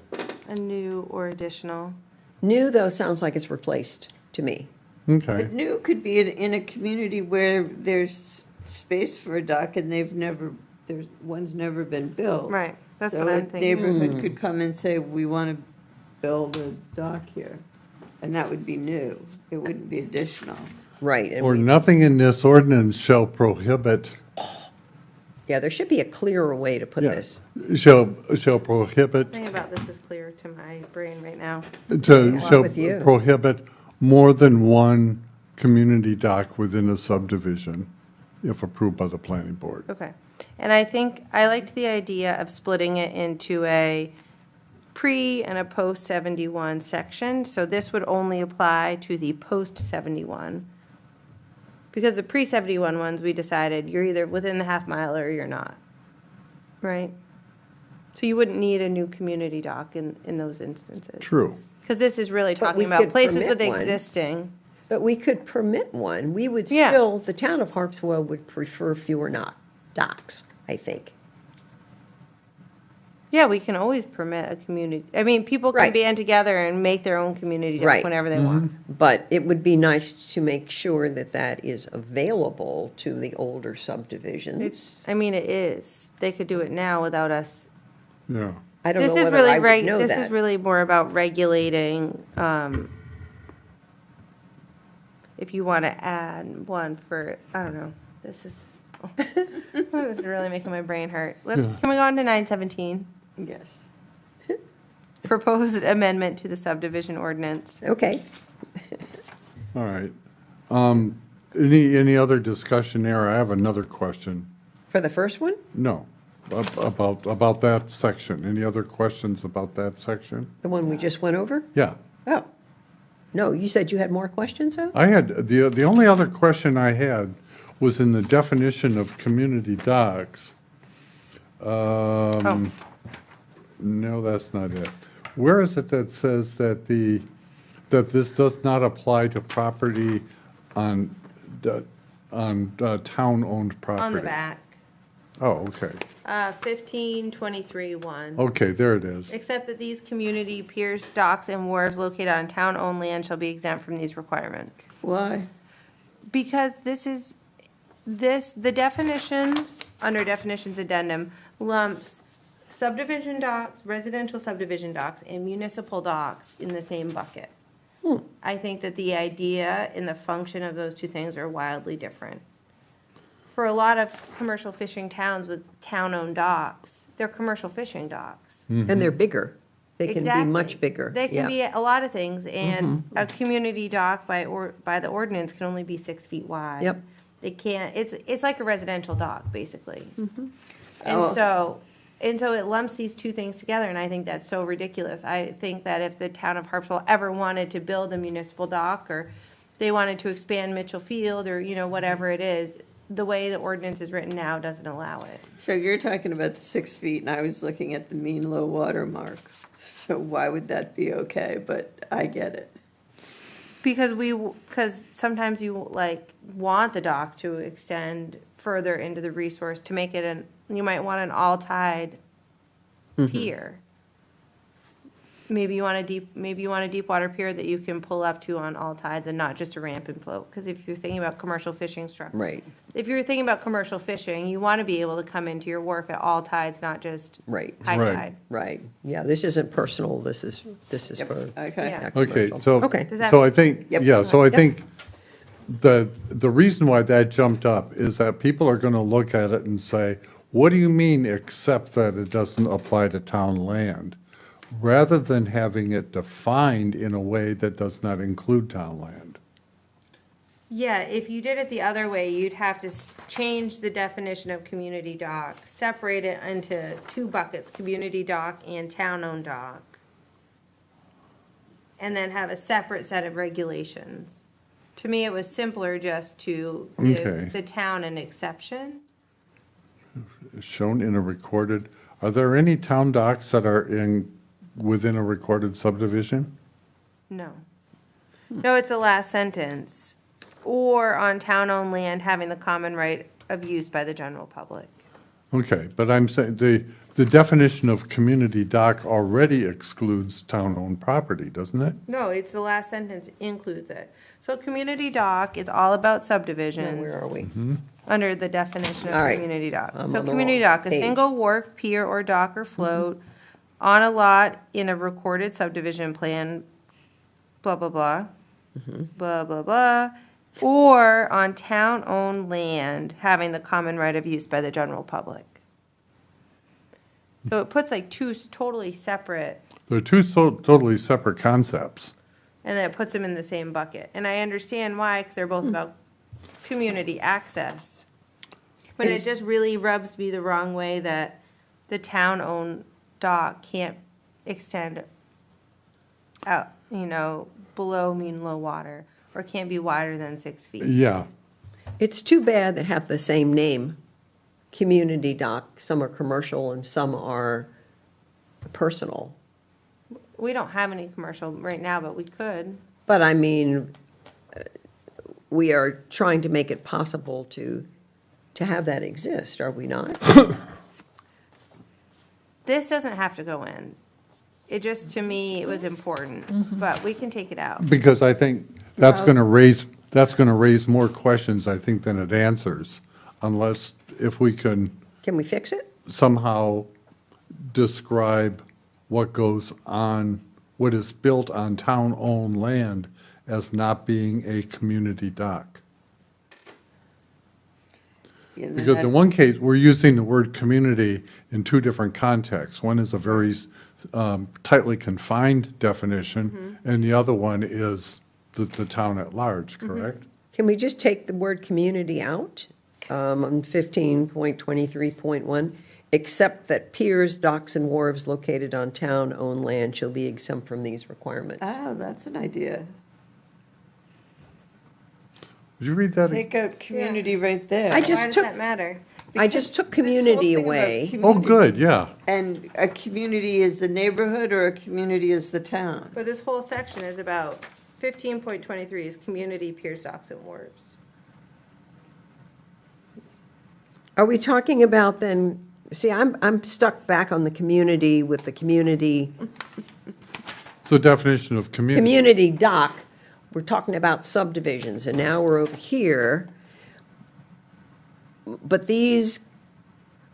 A new or additional. new though sounds like it's replaced to me. Okay. But new could be in a community where there's space for a dock and one's never been built. Right, that's So what I'm a thinking. neighborhood could come and say, we want to build a dock here. And that would be new. It wouldn't be additional. Right. and Or we- nothing in this ordinance shall prohibit, Yeah, there should be a clearer way to put yeah, this. shall prohibit, Nothing about this is clear to my brain right now. shall with you. prohibit more than one community dock within a subdivision if approved by the planning board. Okay. And I think I liked the idea of splitting it into a pre and a post 71 section. So this would only apply to the post 71. Because the pre 71 ones, we decided you're either within the half mile or you're not. Right? So you wouldn't need a new community dock in those instances. True. Because this is really But we talking about could places permit with one. existing. But we could permit one. We would Yeah. still, the town of Harpswell would prefer fewer docks, I think. Yeah, we can always permit a community, I mean, people can Right. band together and make their own community dock Right. whenever they want. But it would be nice to make sure that that is available to the older subdivisions. I mean, it is. They could do it now without us. Yeah. I don't This know is whether really I would know This that. is really more about regulating, if you want to add one for, I don't know, this is, this is really making my brain hurt. Can we go on to 917? Yes. Proposed amendment to the subdivision ordinance. Okay. All right. Any other discussion there? I have another question. For the first one? No, about that section. Any other questions about that section? The one we just went over? Yeah. Oh. No, you said you had more questions, though? I had, the only other question I had was in the definition of community docks. Oh, No, that's not it. Where is it that says that this does not apply to property on town-owned property? on the back. Oh, okay. 1523-1. Okay, there it is. Except that these community piers, docks, and wharves located on town-owned land shall be exempt from these requirements. Why? Because the definition, under definitions addendum, lumps subdivision docks, residential subdivision docks, and municipal docks in the same bucket. I think that the idea and the function of those two things are wildly different. For a lot of commercial fishing towns with town-owned docks, they're commercial fishing docks. And they're bigger. They can be much Exactly. bigger. They can Yeah. be a lot of things, and a community dock by the ordinance can only be 6 feet wide. Yep. It can't, it's like a residential dock, basically. Oh. And so it lumps these two things together, and I think that's so ridiculous. I think that if the town of Harpswell ever wanted to build a municipal dock, or they wanted to expand Mitchell Field, or, whatever it is, the way the ordinance is written now doesn't allow it. So you're talking about the 6 feet, and I was looking at the mean low water mark. So why would that be okay? But I get it. Because sometimes you want the dock to extend further into the resource to make it you might want an all-tide pier. Maybe you want a deep water pier that you can pull up to on all tides and not just a ramp and float. Because if you're thinking about commercial fishing structure. Right, If you're thinking about commercial fishing, you want to be able to come into your wharf at all tides, not just right, high Right. tide. right. Yeah, this isn't personal, this is for. Okay. Yeah. Okay, commercial. so, Okay. Does that so I make- think, Yep. yeah, so I Yep. think the reason why that jumped up is that people are gonna look at it and say, what do you mean except that it doesn't apply to town land? Rather than having it defined in a way that does not include town land. Yeah, if you did it the other way, you'd have to change the definition of community dock, separate it into two buckets, community dock and town-owned dock. And then have a separate set of regulations. To me, it was simpler just to Okay. give the town an exception. Shown in a recorded, are there any town docks that are within a recorded subdivision? No. No, it's the last sentence. Or on town-owned land having the common right of use by the general public. Okay, but I'm saying, the definition of community dock already excludes town-owned property, doesn't it? No, it's the last sentence includes it. So community dock is all about Now, subdivisions. where are we? Mm-hmm. Under the definition of All right. community dock. I'm So on the community wrong dock, a page. single wharf, pier, or dock or float on a lot in a recorded subdivision plan, blah, blah, blah, blah, blah, blah, or on town-owned land having the common right of use by the general public. So it puts two totally separate, They're two totally separate concepts. and then it puts them in the same bucket. And I understand why, because they're both about community access. But it just really rubs me the wrong way that the town-owned dock can't extend out, below mean low water, or can't be wider than 6 feet. Yeah, It's too bad they have the same name, community dock. Some are commercial and some are personal. We don't have any commercial right now, but we could. But I mean, we are trying to make it possible to have that exist, are we not? This doesn't have to go in. It just, to me, it was important, but we can take it out. Because I think that's going to raise more questions, I think, than it answers, unless, if we can Can we fix it? somehow describe what goes on, what is built on town-owned land as not being a community dock. Because in one case, we're using the word community in two different contexts. One is a very tightly confined definition, and the other one is the town at large, correct? Can we just take the word community out on 15.23.1? Except that piers, docks, and wharves located on town-owned land shall be exempt from these requirements. Oh, that's an idea. Would you read that? Take out community right there. I just Why does took- that matter? I just took Because this whole community thing about away. Oh, community- good, yeah. And a community is the neighborhood or a community is the town? But this whole section is about 15.23 is community piers, docks, and wharves. Are we talking about then, see, I'm stuck back on the community with the community, It's the definition of community. community dock. We're talking about subdivisions, and now we're over here. But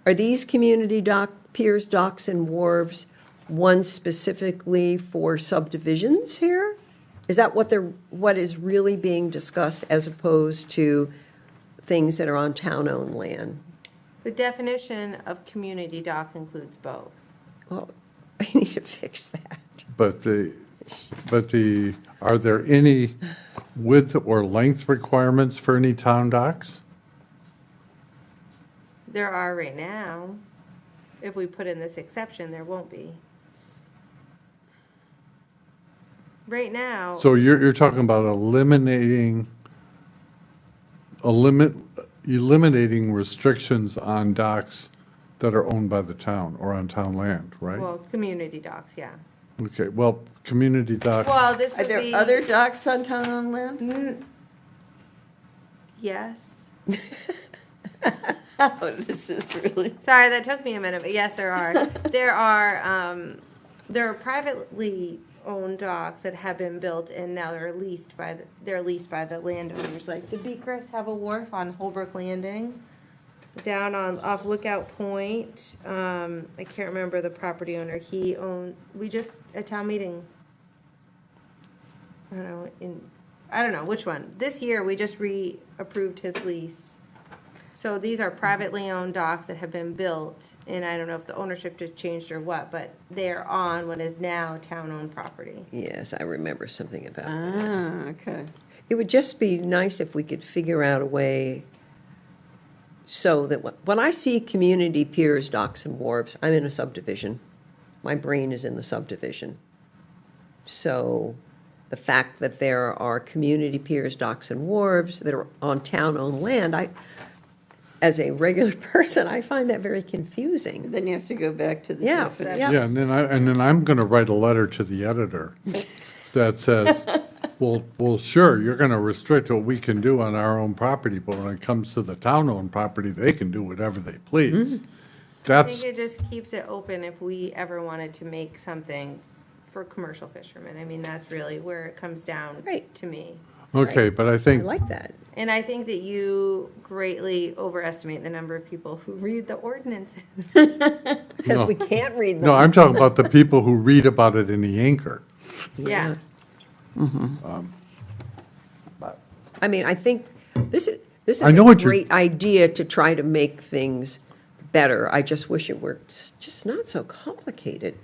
are these community dock, piers, docks, and wharves, one specifically for subdivisions here? Is that what is really being discussed as opposed to things that are on town-owned land? The definition of community dock includes both. Well, I need to fix that. But are there any width or length requirements for any town docks? There are right now. If we put in this exception, there won't be. Right now. So you're talking about eliminating restrictions on docks that are owned by the town or on town land, right? Well, community docks, yeah. Okay, well, community dock, Well, this Are would there be. other docks on town-owned land? Yes. Oh, this is really. Sorry, that took me a minute, but yes, there are. There are privately owned docks that have been built and now they're leased by the landowners. Like the Beekers have a wharf on Holbrook Landing, down off Lookout Point. I can't remember the property owner. We just, at town meeting, I don't know which one. This year, we just approved his lease. So these are privately owned docks that have been built, and I don't know if the ownership just changed or what, but they're on what is now town-owned property. Yes, I remember something about that. Ah, okay. It would just be nice if we could figure out a way so that when I see community piers, docks, and wharves, I'm in a subdivision. My brain is in the subdivision. So the fact that there are community piers, docks, and wharves that are on town-owned land, as a regular person, I find that very confusing. Then you have to go back to the Yeah, definition. yeah. yeah, and then I'm gonna write a letter to the editor that says, well, sure, you're gonna restrict what we can do on our own property, but when it comes to the town-owned property, they can do whatever they please. I That's, think it just keeps it open if we ever wanted to make something for commercial fishermen. I mean, that's really where it comes down Right. to me. okay, but I I think, like that. And I think that you greatly overestimate the number of people who read the ordinances. Because No. we can't read them. no, I'm talking about the people who read about it in the Anchor. Yeah. I mean, I think this is I know a what you're- great idea to try to make things better. I just wish it were just not so complicated,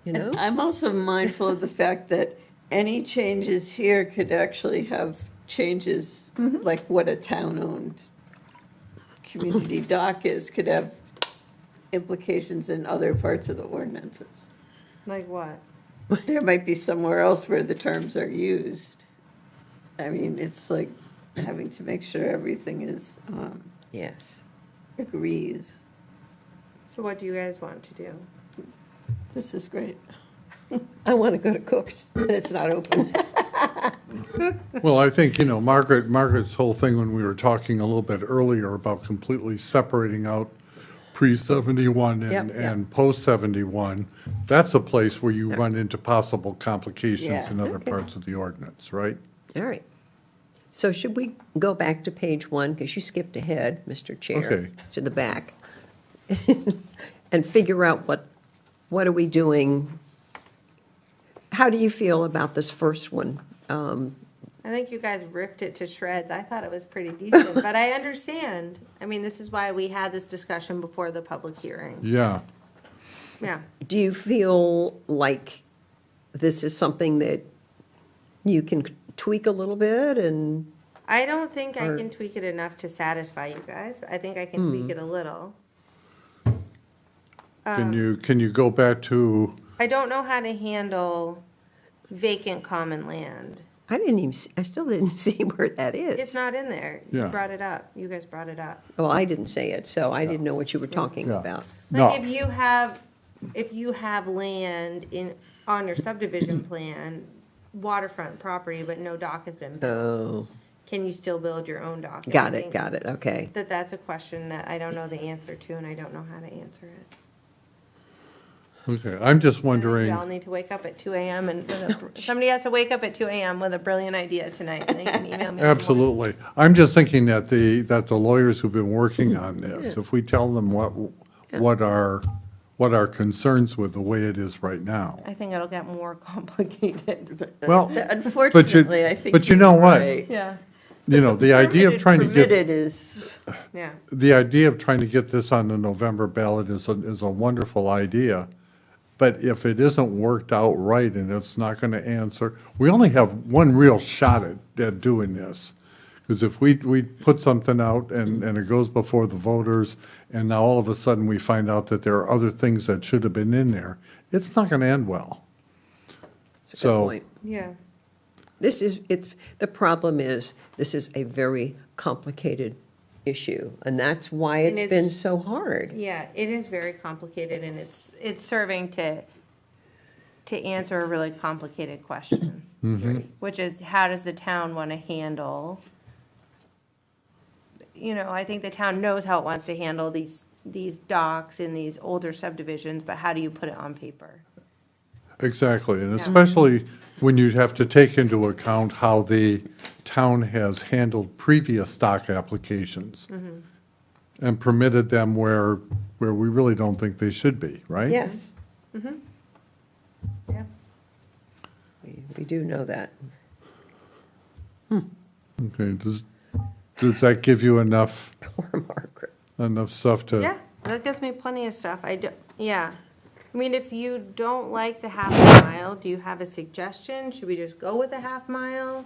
you know? And I'm also mindful of the fact that any changes here could actually have changes, like what a town-owned community dock is, could have implications in other parts of the ordinances. Like what? There might be somewhere else where the terms are used. I mean, it's like having to make sure everything is, Yes. agrees. So what do you guys want to do? This is great. I want to go to Cook's, and it's not open. Well, I think, Margaret's whole thing when we were talking a little bit earlier about completely separating out pre-71 Yep, yep. and post-71, that's a place where you run into possible complications in other Okay. parts of the ordinance, right? All right. So should we go back to page 1, because you skipped ahead, Mr. Chair, Okay. to the back, and figure out what are we doing? How do you feel about this first one? I think you guys ripped it to shreds. I thought it was pretty decent, but I understand. I mean, this is why we had this discussion before the public hearing. Yeah. Yeah. Do you feel like this is something that you can tweak a little bit and, I don't think I Or- can tweak it enough to satisfy you guys, but I think I can tweak it a little. Can you go back to, I don't know how to handle vacant common land. I still didn't see where that It's is. not in there. You Yeah. brought it up. You guys brought it up. Well, I didn't say it, so I didn't know what you were talking Yeah. about. Like no, if you have land on your subdivision plan, waterfront property, but no dock has been built, Oh, can you still build your own dock? And I got it, think okay. That's a question that I don't know the answer to, and I don't know how to answer it. okay, I'm just We wondering. all need to wake up at 2 a.m. and somebody has to wake up at 2 a.m. with a brilliant idea tonight, and they can email me. in the morning. Absolutely. I'm just thinking that the lawyers who've been working on this, if we tell them what our concerns with the way it is right now. I think it'll get more complicated. Well, Unfortunately, I think. but you know you're what? right. Yeah, The idea of trying to get, Permitted is, yeah. the idea of trying to get this on the November ballot is a wonderful idea. But if it isn't worked out right and it's not going to answer, we only have one real shot at doing this. Because if we put something out and it goes before the voters, and now all of a sudden we find out that there are other things that should have been in there, it's not going to end well. That's a good So- point. Yeah. The problem is, this is a very complicated issue, and that's why And it's been so hard. Yeah, it is very complicated, and it's serving to answer a really complicated question, which is, how does the town want to handle? I think the town knows how it wants to handle these docks in these older subdivisions, but how do you put it on paper? Exactly, and especially when you have to take into account how the town has handled previous stock applications and permitted them where we really don't think they should be, right? Yes, Yeah. we do know that. Okay, does that give you enough Poor Margaret. stuff to? Yeah, that gives me plenty of stuff. Yeah. I mean, if you don't like the half mile, do you have a suggestion? Should we just go with a half mile?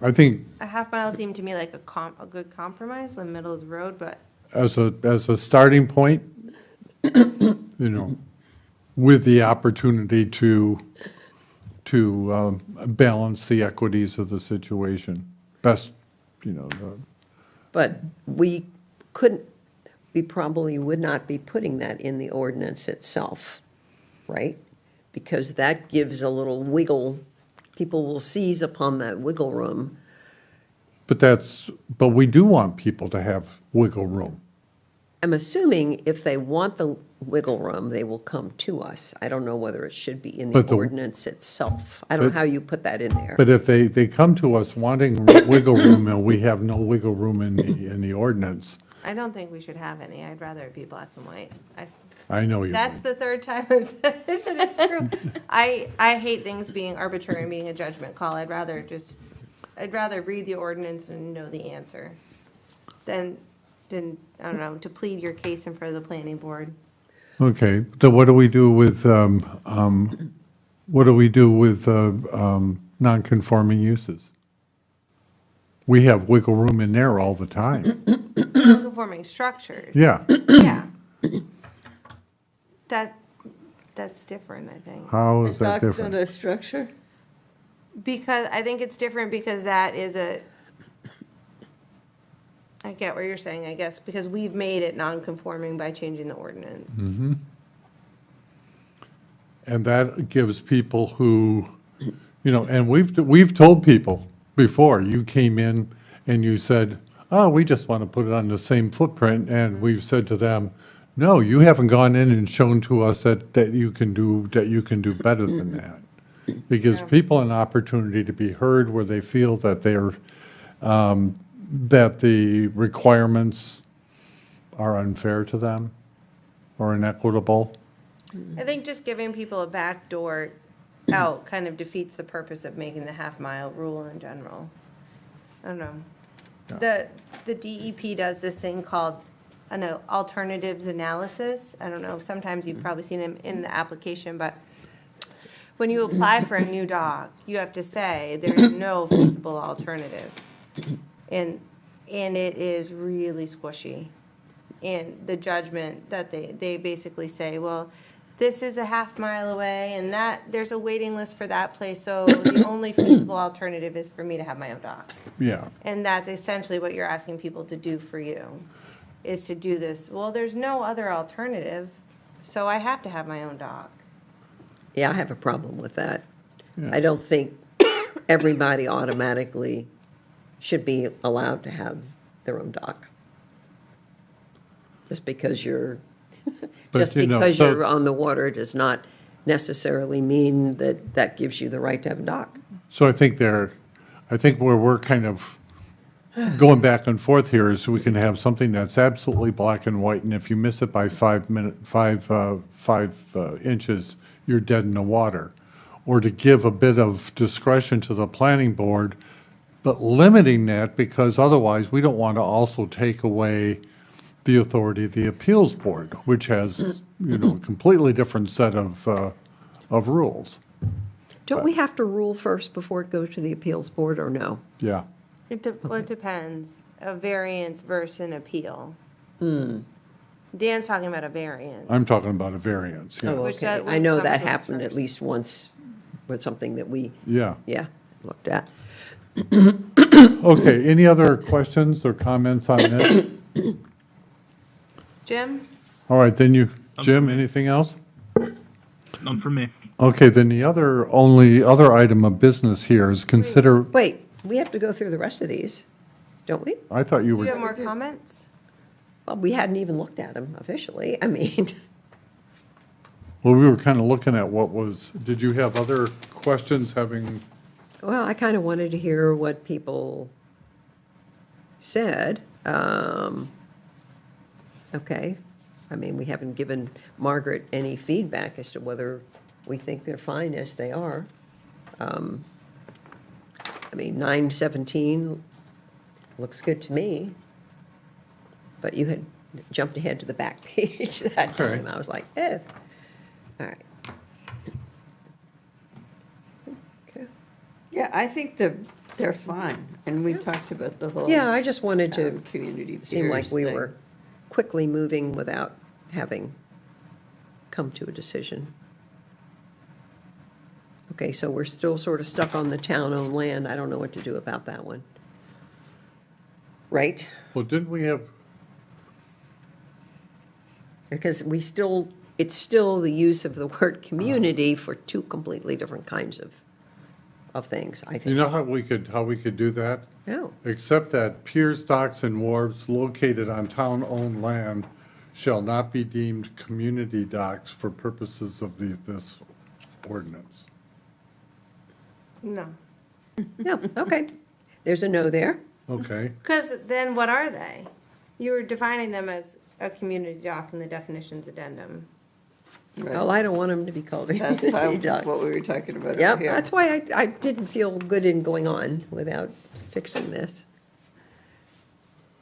I think A half mile seemed to me like a good compromise in the middle of the road, but as a starting point, with the opportunity to balance the equities of the situation, best, But we probably would not be putting that in the ordinance itself, right? Because that gives a little wiggle, people will seize upon that wiggle room. but we do want people to have wiggle room. I'm assuming if they want the wiggle room, they will come to us. I don't know whether it should be in the But the- ordinance itself. I don't know but- how you put that in there. But if they come to us wanting wiggle room and we have no wiggle room in the ordinance, I don't think we should have any. I'd rather it be black and white. I know you. That's the third time I've said it, but it's true. I hate things being arbitrary and being a judgment call. I'd rather read the ordinance and know the answer than, I don't know, to plead your case in front of the planning board. Okay, so what do we do with, non-conforming uses? We have wiggle room in there all the time. Non-conforming structures. Yeah, Yeah. That's different, I think. how the is that dock's not different? a structure? Because I think it's different because that is I get what you're saying, I guess, because we've made it non-conforming by changing the ordinance. And that gives people who And we've told people before, you came in and you said, oh, we just want to put it on the same footprint, and we've said to them, no, you haven't gone in and shown to us that you can do better than that. It gives people an opportunity to be heard where they feel that that the requirements are unfair to them or inequitable. I think just giving people a back door out kind of defeats the purpose of making the half-mile rule in general. I don't know. The DEP does this thing called an alternatives analysis. I don't know, sometimes you've probably seen them in the application, but when you apply for a new dock, you have to say there's no feasible alternative. And it is really squishy. And the judgment that they basically say, well, this is a half-mile away, and there's a waiting list for that place, so the only feasible alternative is for me to have my own dock. Yeah. And that's essentially what you're asking people to do for you, is to do this. Well, there's no other alternative, so I have to have my own dock. Yeah, I have a problem with that. Yeah. I don't think everybody automatically should be allowed to have their own dock. Just because you're on the water does not necessarily mean that gives you the right to have a dock. So I think where we're kind of going back and forth here is we can have something that's absolutely black and white, and if you miss it by 5 inches, you're dead in the water. Or to give a bit of discretion to the planning board, but limiting that, because otherwise we don't want to also take away the authority of the appeals board, which has, a completely different set of rules. Don't we have to rule first before it goes to the appeals board, or no? Yeah. It depends, a variance versus an appeal. Dan's talking about a variance. I'm talking about a variance, yeah. Oh, Which okay. that I know would that come to us happened at first. least once with something that we, Yeah. looked at. Okay, any other questions or comments on this? Jim? All right, then Jim, anything else? None for me. Okay, then the only other item of business here is consider, Wait, we have to go through the rest of these, don't we? I thought you Do you have were, more comments? Well, we hadn't even looked at them officially. I mean, well, we were kind of looking at did you have other questions having, well, I kind of wanted to hear what people said. Okay, I mean, we haven't given Margaret any feedback as to whether we think they're fine as they are. I mean, 917 looks good to me, but you had jumped ahead to the back page that time. Okay. I was like, eh. All right. Okay. Yeah, I think they're fine, and we talked about the whole. Yeah, I just wanted to community seem like peers we thing. were quickly moving without having come to a decision. Okay, so we're still sort of stuck on the town-owned land. I don't know what to do about that one. Right? well, didn't we have, Because it's still the use of the word community for two completely different kinds of things, I you think. know how we could do that? No. Except that piers, docks, and wharves located on town-owned land shall not be deemed community docks for purposes of this ordinance. No. No, okay. There's a no there. Okay, Because then what are they? You were defining them as a community dock in the definitions addendum. Well, I don't want them to be called a That's community dock. what we were talking about Yeah, over here. that's why I didn't feel good in going on without fixing this.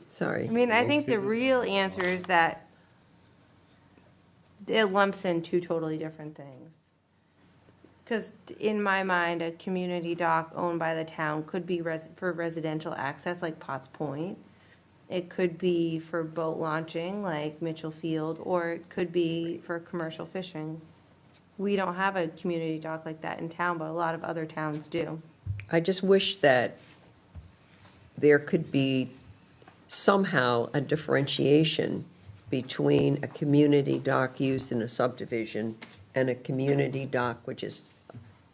Sorry. I mean, I think the real answer is that it lumps in two totally different things. Because in my mind, a community dock owned by the town could be for residential access, like Potts Point. It could be for boat launching, like Mitchell Field, or it could be for commercial fishing. We don't have a community dock like that in town, but a lot of other towns do. I just wish that there could be somehow a differentiation between a community dock used in a subdivision and a community dock which is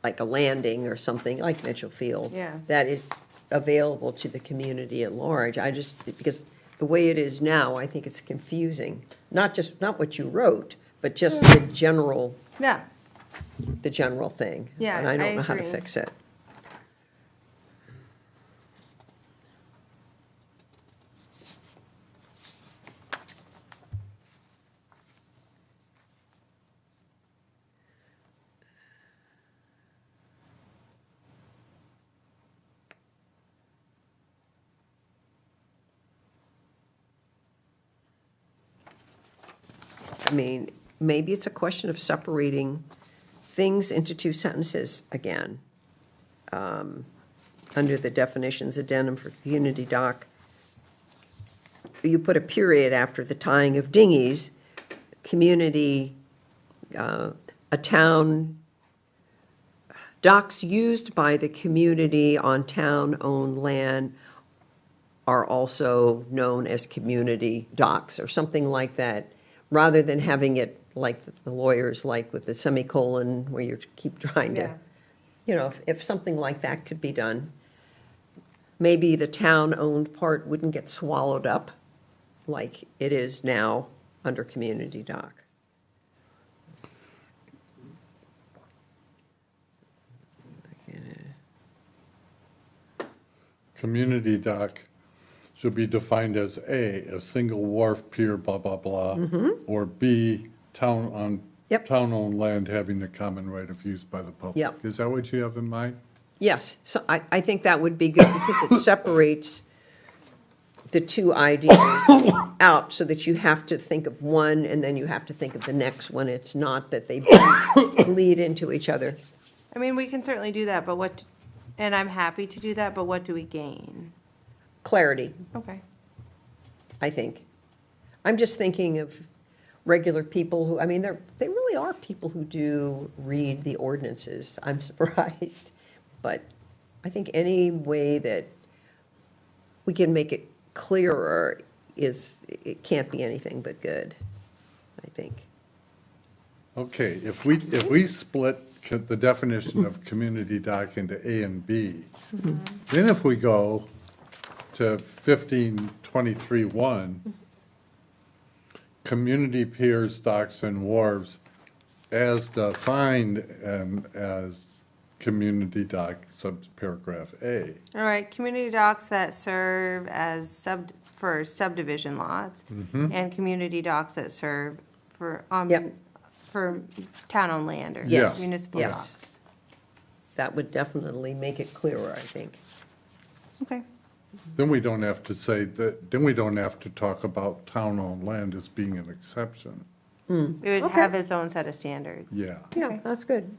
like a landing or something, like Mitchell Field. Yeah. That is available to the community at large. I just, because the way it is now, I think it's confusing. Not what you wrote, but just the general thing. Yeah, And I don't I know how to agree. fix it. I mean, maybe it's a question of separating things into two sentences again. Under the definitions addendum for community dock, you put a period after the tying of dinghies, community, a town, docks used by the community on town-owned land are also known as community docks, or something like that, rather than having it like the lawyers like with the semicolon where you keep trying to, Yeah. you know, if something like that could be done, maybe the town-owned part wouldn't get swallowed up like it is now under community dock. Community dock should be defined as a single wharf, pier, blah, blah, blah. Or B, Yep. town-owned land having the common right of use by the public. Yep. Is that what you have in mind? Yes, so I think that would be good because it separates the two ideas out so that you have to think of one and then you have to think of the next one. It's not that they bleed into each other. I mean, we can certainly do that, but and I'm happy to do that, but what do we gain? Clarity, Okay. I think. I'm just thinking of regular people who, I mean, they really are people who do read the ordinances. I'm surprised. But I think any way that we can make it clearer it can't be anything but good, I think. Okay, if we split the definition of community dock into A and B, then if we go to 1523-1, community piers, docks, and wharves as defined as community dock, subparagraph A. All right, community docks that serve as for subdivision lots, and community docks that serve for, Yep. for town-owned land or Yes. municipal Yes. docks. That would definitely make it clearer, I think. Okay. Then we don't have to say that, then we don't have to talk about town-owned land as being an exception. It would Okay. have its own set of standards. Yeah. Yeah, Okay. that's good.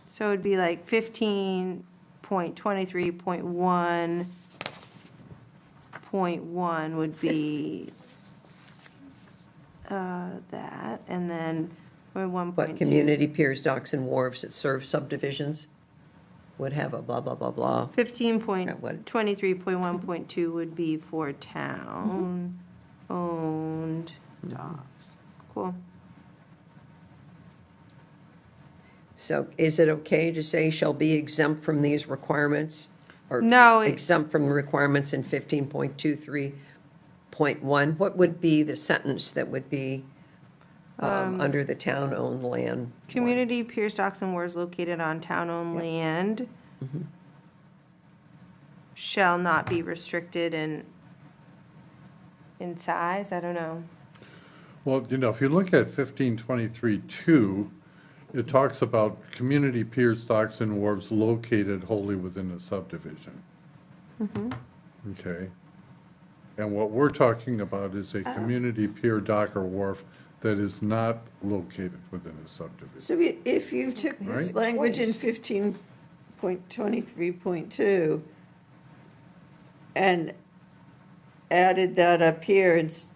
So it'd be like 15.23.1.1 would be that, and then 1.2. But community piers, docks, and wharves that serve subdivisions would have a blah, blah, blah, blah. 15.23.1.2 would be for town-owned docks. Cool. So is it okay to say shall be exempt from these requirements? Or No, exempt from the requirements in 15.23.1? What would be the sentence that would be under the town-owned land? one? Community piers, docks, and wharves located on town-owned land shall not be restricted in size, I don't know. Well, you know, if you look at 1523-2, it talks about community piers, docks, and wharves located wholly within a subdivision. Okay? And what we're talking about is a community pier, dock, or wharf that is not located within a subdivision. So if you took this Right. language in 15.23.2 and added that up here, it's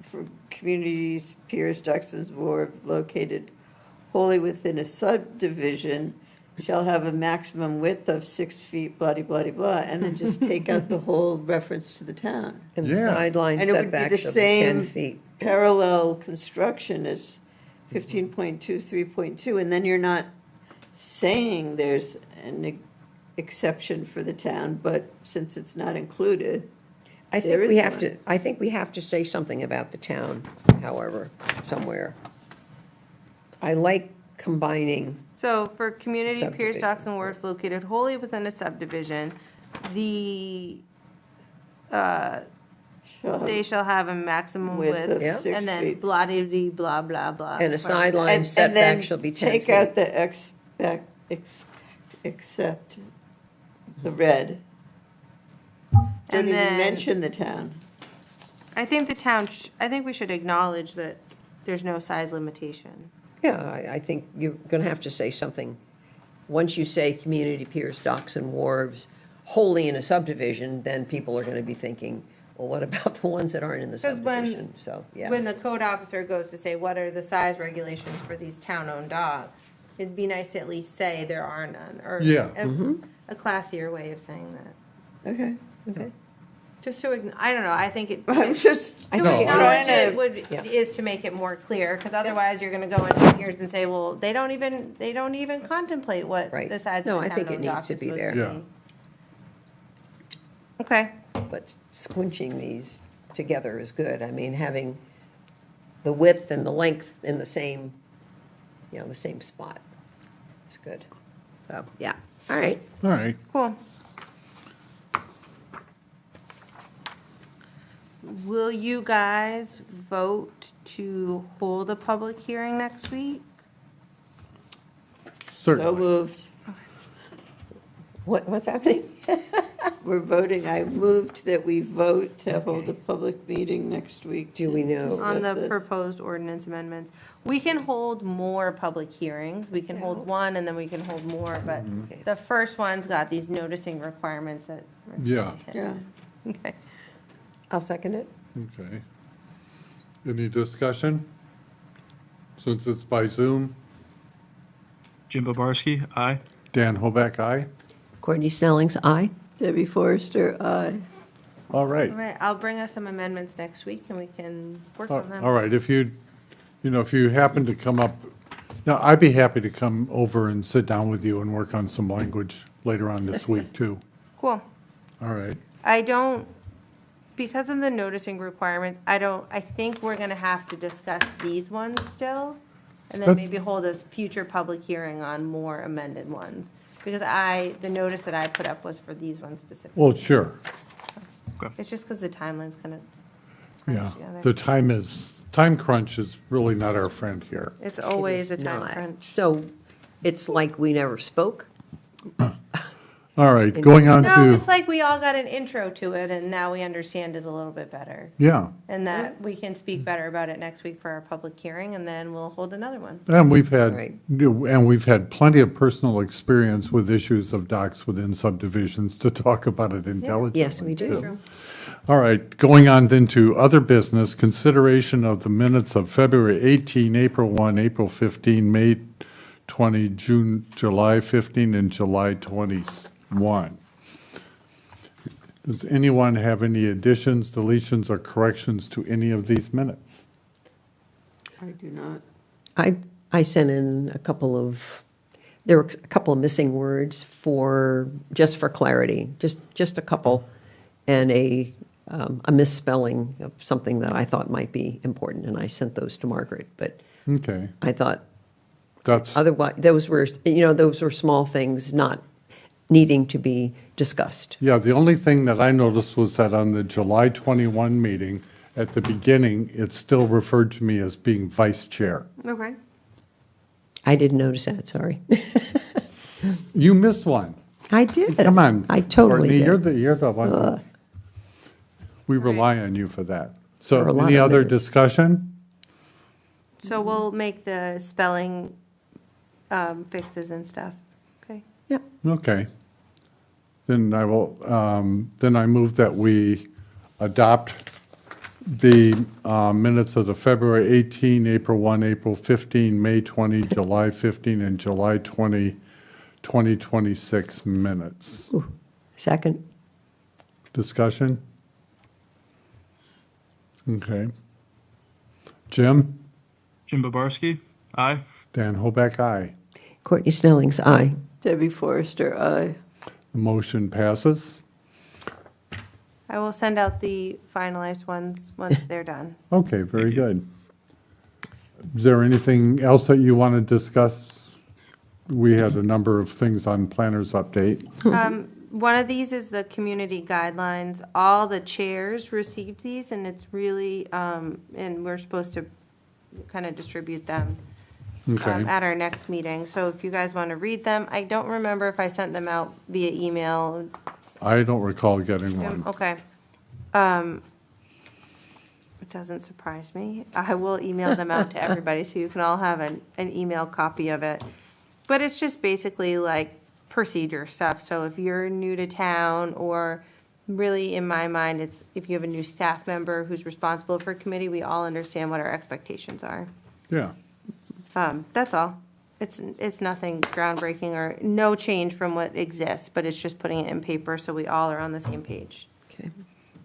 for communities, piers, docks, and wharves located wholly within a subdivision shall have a maximum width of 6 feet, blah-de-blah-de-blah, and then just take out the whole reference to the town. And the Yeah. sideline And it would be the setbacks of the 10 same feet. parallel construction as 15.23.2, and then you're not saying there's an exception for the town, but since it's not included, I There think we is have one. to, I think we have to say something about the town, however, somewhere. I like combining, So for community piers, Subdivision. docks, and wharves located wholly within a subdivision, the, they shall have a maximum width width, of Yeah. 6 and then feet. blah, blah, blah. and a sideline And then setback shall be 10 take feet. out the except the red. Don't And even then- mention the town. I think the town, I think we should acknowledge that there's no size limitation. Yeah, I think you're going to have to say something. Once you say community piers, docks, and wharves wholly in a subdivision, then people are going to be thinking, well, what about the ones that aren't in the 'Cause when- subdivision? So, yeah. When the code officer goes to say, what are the size regulations for these town-owned docks? It'd be nice to at least say there are none, or Yeah. a classier way of saying that. Okay. Okay. Just to, I don't know, I think it. I'm just To No, acknowledge trying it to, would, Yeah. is to make it more clear, because otherwise you're gonna go into years and say, well, they don't even contemplate what Right. the size No, of a I think it town-owned needs dock to is be supposed there. to Yeah. be. Okay, But squinching these together is good. I mean, having the width and the length in the same, the same spot is good. So, yeah, all right. All right. cool. Will you guys vote to hold a public hearing next week? so Certainly. moved. What's happening? We're voting, I moved that we vote to hold a public meeting next week. Do we to know? discuss On the this. proposed ordinance amendments. We can hold more public hearings. We can hold one and then we can hold more, but the first one's got these noticing requirements that. Yeah. Yeah. Okay. I'll second it. Okay. Any discussion? Since it's by Zoom, Jim Babarski, aye. Dan Hoback, aye? Courtney Snelling's aye. Debbie Forrester, aye. All right. All right, I'll bring us some amendments next week and we can work on them. All right, if if you happen to come up, now, I'd be happy to come over and sit down with you and work on some language later on this week, too. Cool. All right. I don't, because of the noticing requirements, I think we're gonna have to discuss these ones still. And then That- maybe hold a future public hearing on more amended ones. Because the notice that I put up was for these ones specifically. Well, sure, It's just because the timeline's kind of yeah. crunch The together. time crunch is really not our friend here. It's always a It is time not. crunch. So it's like we never spoke? All right, going on No, to, it's like we all got an intro to it and now we understand it a little bit better. yeah, And that we can speak better about it next week for our public hearing and then we'll hold another one. and we've had, Right. plenty of personal experience with issues of docks within subdivisions to talk about it intelligently. Yes, we do. True. All right, going on then to other business, consideration of the minutes of February 18, April 1, April 15, May 20, June, July 15, and July 21. Does anyone have any additions, deletions, or corrections to any of these minutes? I do not. I sent in there were a couple of missing words just for clarity, just a couple, and a misspelling of something that I thought might be important, and I sent those to Margaret, but Okay, I thought that's, otherwise, those were small things not needing to be discussed. yeah, the only thing that I noticed was that on the July 21 meeting, at the beginning, it still referred to me as being vice chair. Okay. I didn't notice that, sorry. You missed one. I did. Come on. I totally Courtney, did. you're the one. We rely on you for that. So For a lot any of other minutes. discussion? So we'll make the spelling fixes and stuff. Okay. Yeah. Okay. Then I move that we adopt the minutes of the February 18, April 1, April 15, May 20, July 15, and July 20, 2026 minutes. Second. Discussion? Okay. Jim? Jim Babarski, aye. Dan Hoback, aye. Courtney Snelling's aye. Debbie Forrester, aye. The motion passes. I will send out the finalized ones once they're done. Okay, very good. Is there anything else that you want to discuss? We had a number of things on planners update. One of these is the community guidelines. All the chairs received these, and it's really, and we're supposed to kind of distribute them Okay. at our next meeting. So if you guys want to read them, I don't remember if I sent them out via email. I don't recall getting one. Okay. It doesn't surprise me. I will email them out to everybody so you can all have an email copy of it. But it's just basically like procedure stuff. So if you're new to town, or really in my mind, it's if you have a new staff member who's responsible for a committee, we all understand what our expectations are. Yeah. That's all. It's nothing groundbreaking or no change from what exists, but it's just putting it in paper so we all are on the same page. Okay.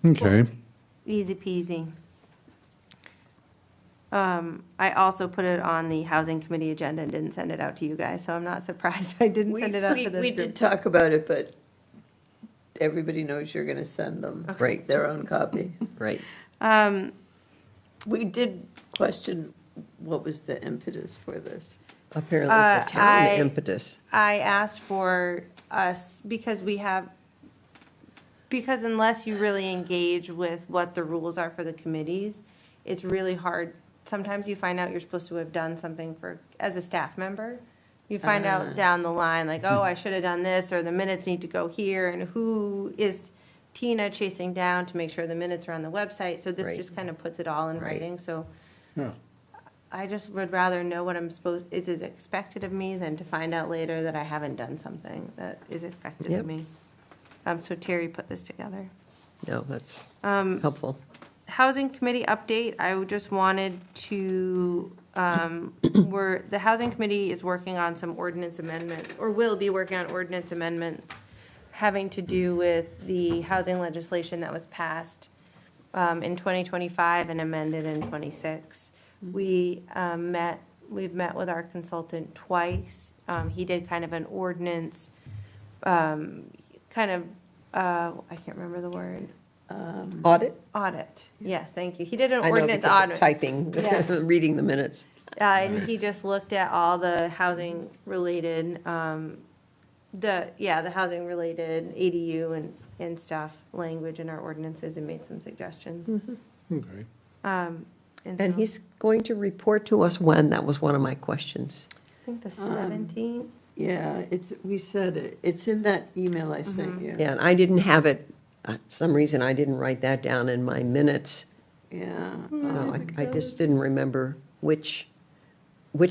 Okay. Easy peasy. I also put it on the housing committee agenda and didn't send it out to you guys, so I'm not surprised I didn't send it out to this We group. did talk about it, but everybody knows you're going to send them Right. their own copy. Right. We did question what was the impetus for this. Apparently it's a town I- impetus. I asked for us, because unless you really engage with what the rules are for the committees, it's really hard. Sometimes you find out you're supposed to have done something as a staff member. You find out down the line, like, oh, I should have done this, or the minutes need to go here, and who is Tina chasing down to make sure the minutes are on the website? So this Right. just kind of puts it all in Right. writing, so Yeah. I just would rather know what is expected of me than to find out later that I haven't done something that is expected Yep. of me. So Terry put this together. No, that's helpful. Housing committee update, I just wanted to, the housing committee is working on some ordinance amendments, or will be working on ordinance amendments having to do with the housing legislation that was passed in 2025 and amended in '26. We've met with our consultant twice. He did kind of an ordinance, I can't remember the word. Audit? Audit, yes, thank you. He did an I know ordinance because of audit. typing, Yes. reading the minutes. And he just looked at all the housing related, the housing related ADU and stuff, language in our ordinances, and made some suggestions. Okay. And so- he's going to report to us when? That was one of my questions. I think the 17th. Yeah, we said it. It's in that email I sent you. Yeah, and I didn't have it, for some reason, I didn't write that down in my minutes. Yeah. So I just didn't remember which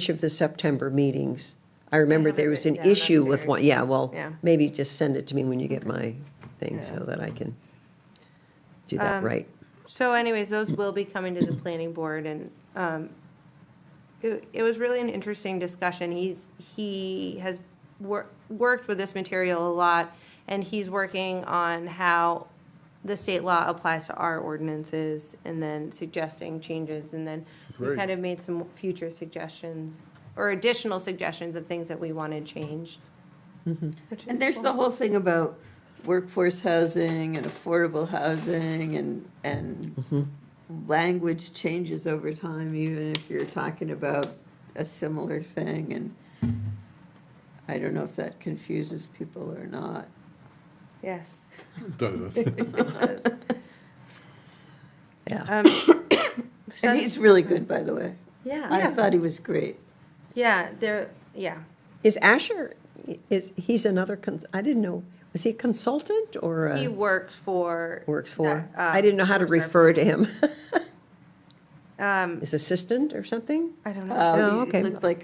of the September meetings. I remember have it there was an written down issue with upstairs. one, yeah, well, Yeah. maybe just send it to me when you get my thing so that I can do that right. So anyways, those will be coming to the planning board, and it was really an interesting discussion. He has worked with this material a lot, and he's working on how the state law applies to our ordinances, and then suggesting changes, and then we Great. kind of made some future suggestions, or additional suggestions of things that we wanted changed. Which is And there's cool. the whole thing about workforce housing and affordable housing and language changes over time, even if you're talking about a similar thing. And I don't know if that confuses people or not. Yes. Does. Yeah. And he's really good, by the way. Yeah. I thought he was great. Yeah, Is Asher, he's another, I didn't know, was he a consultant or he a, works for. works for? that, I didn't know how to for Sarp- refer to him. Um, His assistant or something? I don't know, Oh, He okay. looked like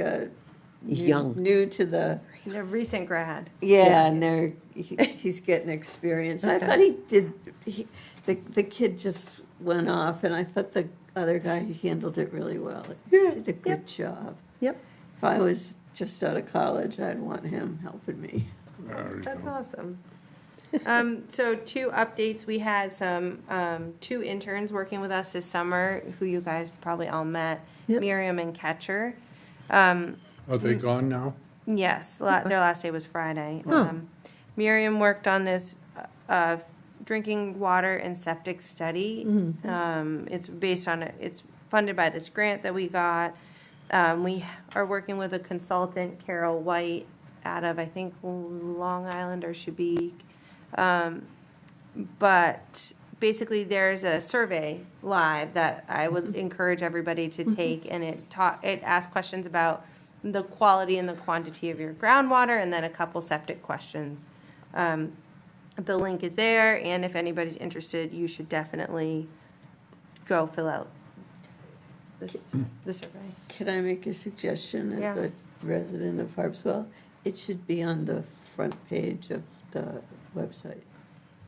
He's young. new to the, a recent grad. yeah, and he's getting experience. I thought the kid just went off, and I thought the other guy handled it really well. He did a good job. Yep. If I was just out of college, I'd want him helping me. That's awesome. So 2 updates, we had some, 2 interns working with us this summer, who you guys probably all met, Yep. Miriam and Catcher. Are they gone now? Yes, their last day was Friday. Oh. Miriam worked on this drinking water and septic study. It's based on, it's funded by this grant that we got. We are working with a consultant, Carol White, out of, I think, Long Island or Shabik. But basically, there's a survey live that I would encourage everybody to take, and it asks questions about the quality and the quantity of your groundwater, and then a couple septic questions. The link is there, and if anybody's interested, you should definitely go fill out the survey. Can I make a suggestion as Yeah. a resident of Harpswell? It should be on the front page of the website.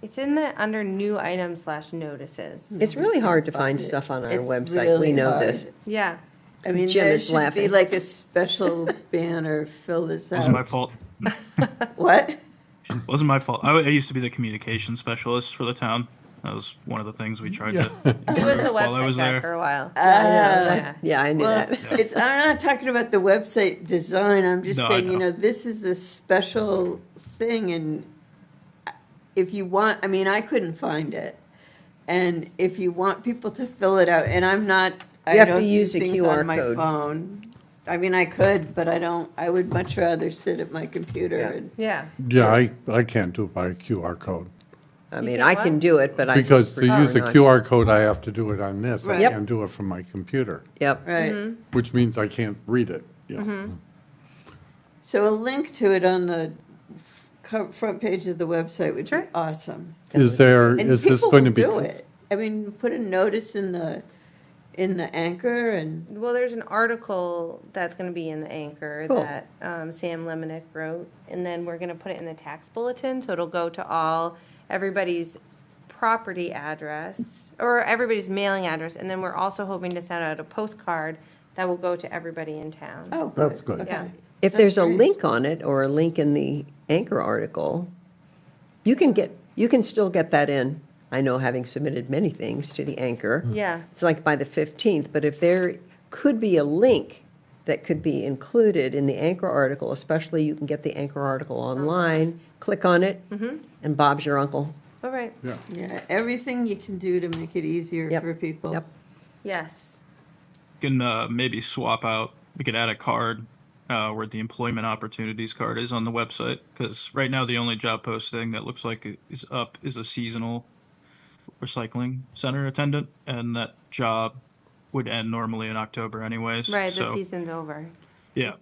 It's in the under new items / notices. It's really hard to find it. stuff on our It's website. really We know hard. this. Yeah. I mean, Jim there is should be laughing. like a special banner, fill this It wasn't my out. fault. What? It wasn't my fault. I used to be the communication specialist for the town. That was one of the things we tried to. He was the While I website was guy there. for a while. Yeah, I knew Well, that. I'm not talking about the website design, I'm just No, I saying, you know. know, this is a special thing, and if you want, I mean, I couldn't find it. And if you want people to fill it out, and I'm not, I You have to don't do use a things QR on my code. phone. I mean, I could, but I don't, I would much rather sit at my computer Yeah. and, Yeah. Yeah, I can't do it by QR code. I mean, can't I what? can do it, but I. Because to prefer use a not. QR code, I have to do it on this. I Right. Yep. can't do it from my computer, Yep. right? which means I can't read it. Yeah. So a link to it on the front page of the website would be Sure. awesome. Is there, And is this people going to will be? do it. I mean, put a notice in the anchor and, Well, there's an article that's going to be in the Anchor Cool. that Sam Lemonick wrote, and then we're going to put it in the tax bulletin, so it'll go to everybody's property address, or everybody's mailing address, and then we're also hoping to send out a postcard that will go to everybody in town. oh, good. That's good. Yeah. Okay. If That's there's a great. link on it or a link in the Anchor article, you can still get that in. I know, having submitted many things to the Anchor. Yeah. It's like by the 15th, but if there could be a link that could be included in the Anchor article, especially you can get the Anchor article online, click on it, and Bob's your uncle. All right. Yeah. Yeah, everything you can do to make it easier Yep. for people. Yep. Yes. Can maybe swap out. We could add a card where the employment opportunities card is on the website, because right now the only job posting that looks like it is up is a seasonal recycling center attendant, and that job would end normally in October anyways. Right, the so, season's over. Yeah.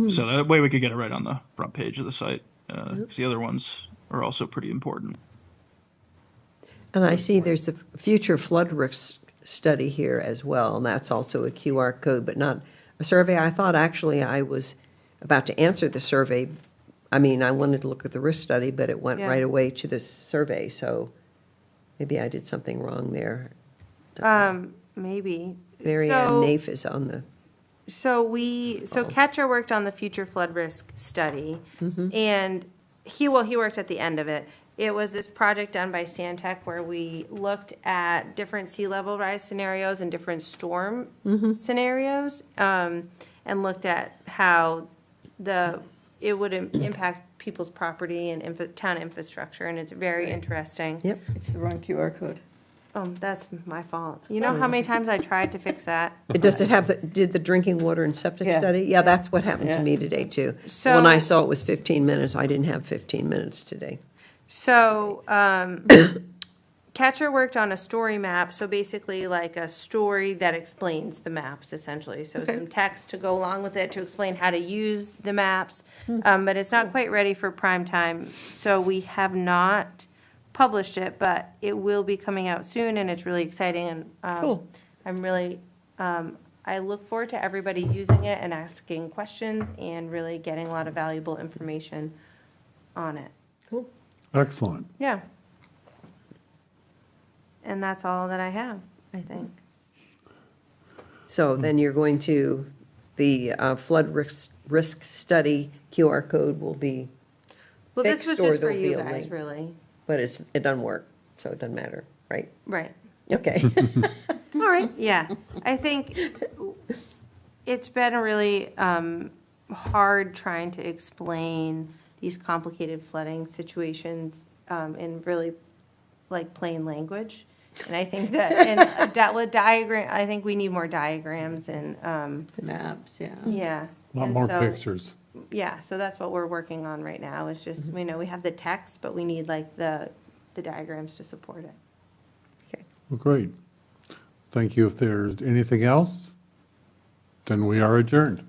So that way we could get it right on the front page of the site. 'Cause the other ones are also pretty important. And I see there's a future flood risk study here as well, and that's also a QR code, but not a survey. I thought actually I was about to answer the survey. I mean, I wanted to look at the risk study, but it went Yeah. right away to the survey, so maybe I did something wrong there. Maybe. Mary Ann Naif is on the, So Catcher worked on the future flood risk study, and he worked at the end of it. It was this project done by Stantec where we looked at different sea level rise scenarios and different storm scenarios, and looked at how it would impact people's property and town infrastructure, and it's very interesting. yep. It's the wrong QR code. Oh, that's my fault. You know how many times I tried to fix that? Does it have, did the drinking water and septic Yeah. study? Yeah, that's what happened to Yeah. me today, too. So- When I saw it was 15 minutes, I didn't have 15 minutes today. So, Catcher worked on a story map, so basically like a story that explains the maps essentially. So Okay. some text to go along with it to explain how to use the maps. But it's not quite ready for prime time, so we have not published it, but it will be coming out soon and it's really exciting and Cool. I'm really, I look forward to everybody using it and asking questions and really getting a lot of valuable information on it. Cool. Excellent. Yeah. And that's all that I have, I think. So then you're going to, the flood risk study QR code will be, Well, this was Fixed or just for there'll be you a guys, link. really. but it doesn't work, so it doesn't matter, right? Right. Okay. All right. Yeah. I think it's been a really hard trying to explain these complicated flooding situations in really like plain language. And I think with diagram, I think we need more diagrams and, Maps, yeah. yeah. A lot And more so- pictures. Yeah, so that's what we're working on right now, is just, we know we have the text, but we need like the diagrams to support it. Well, great. Thank you. If there's anything else, then we are adjourned.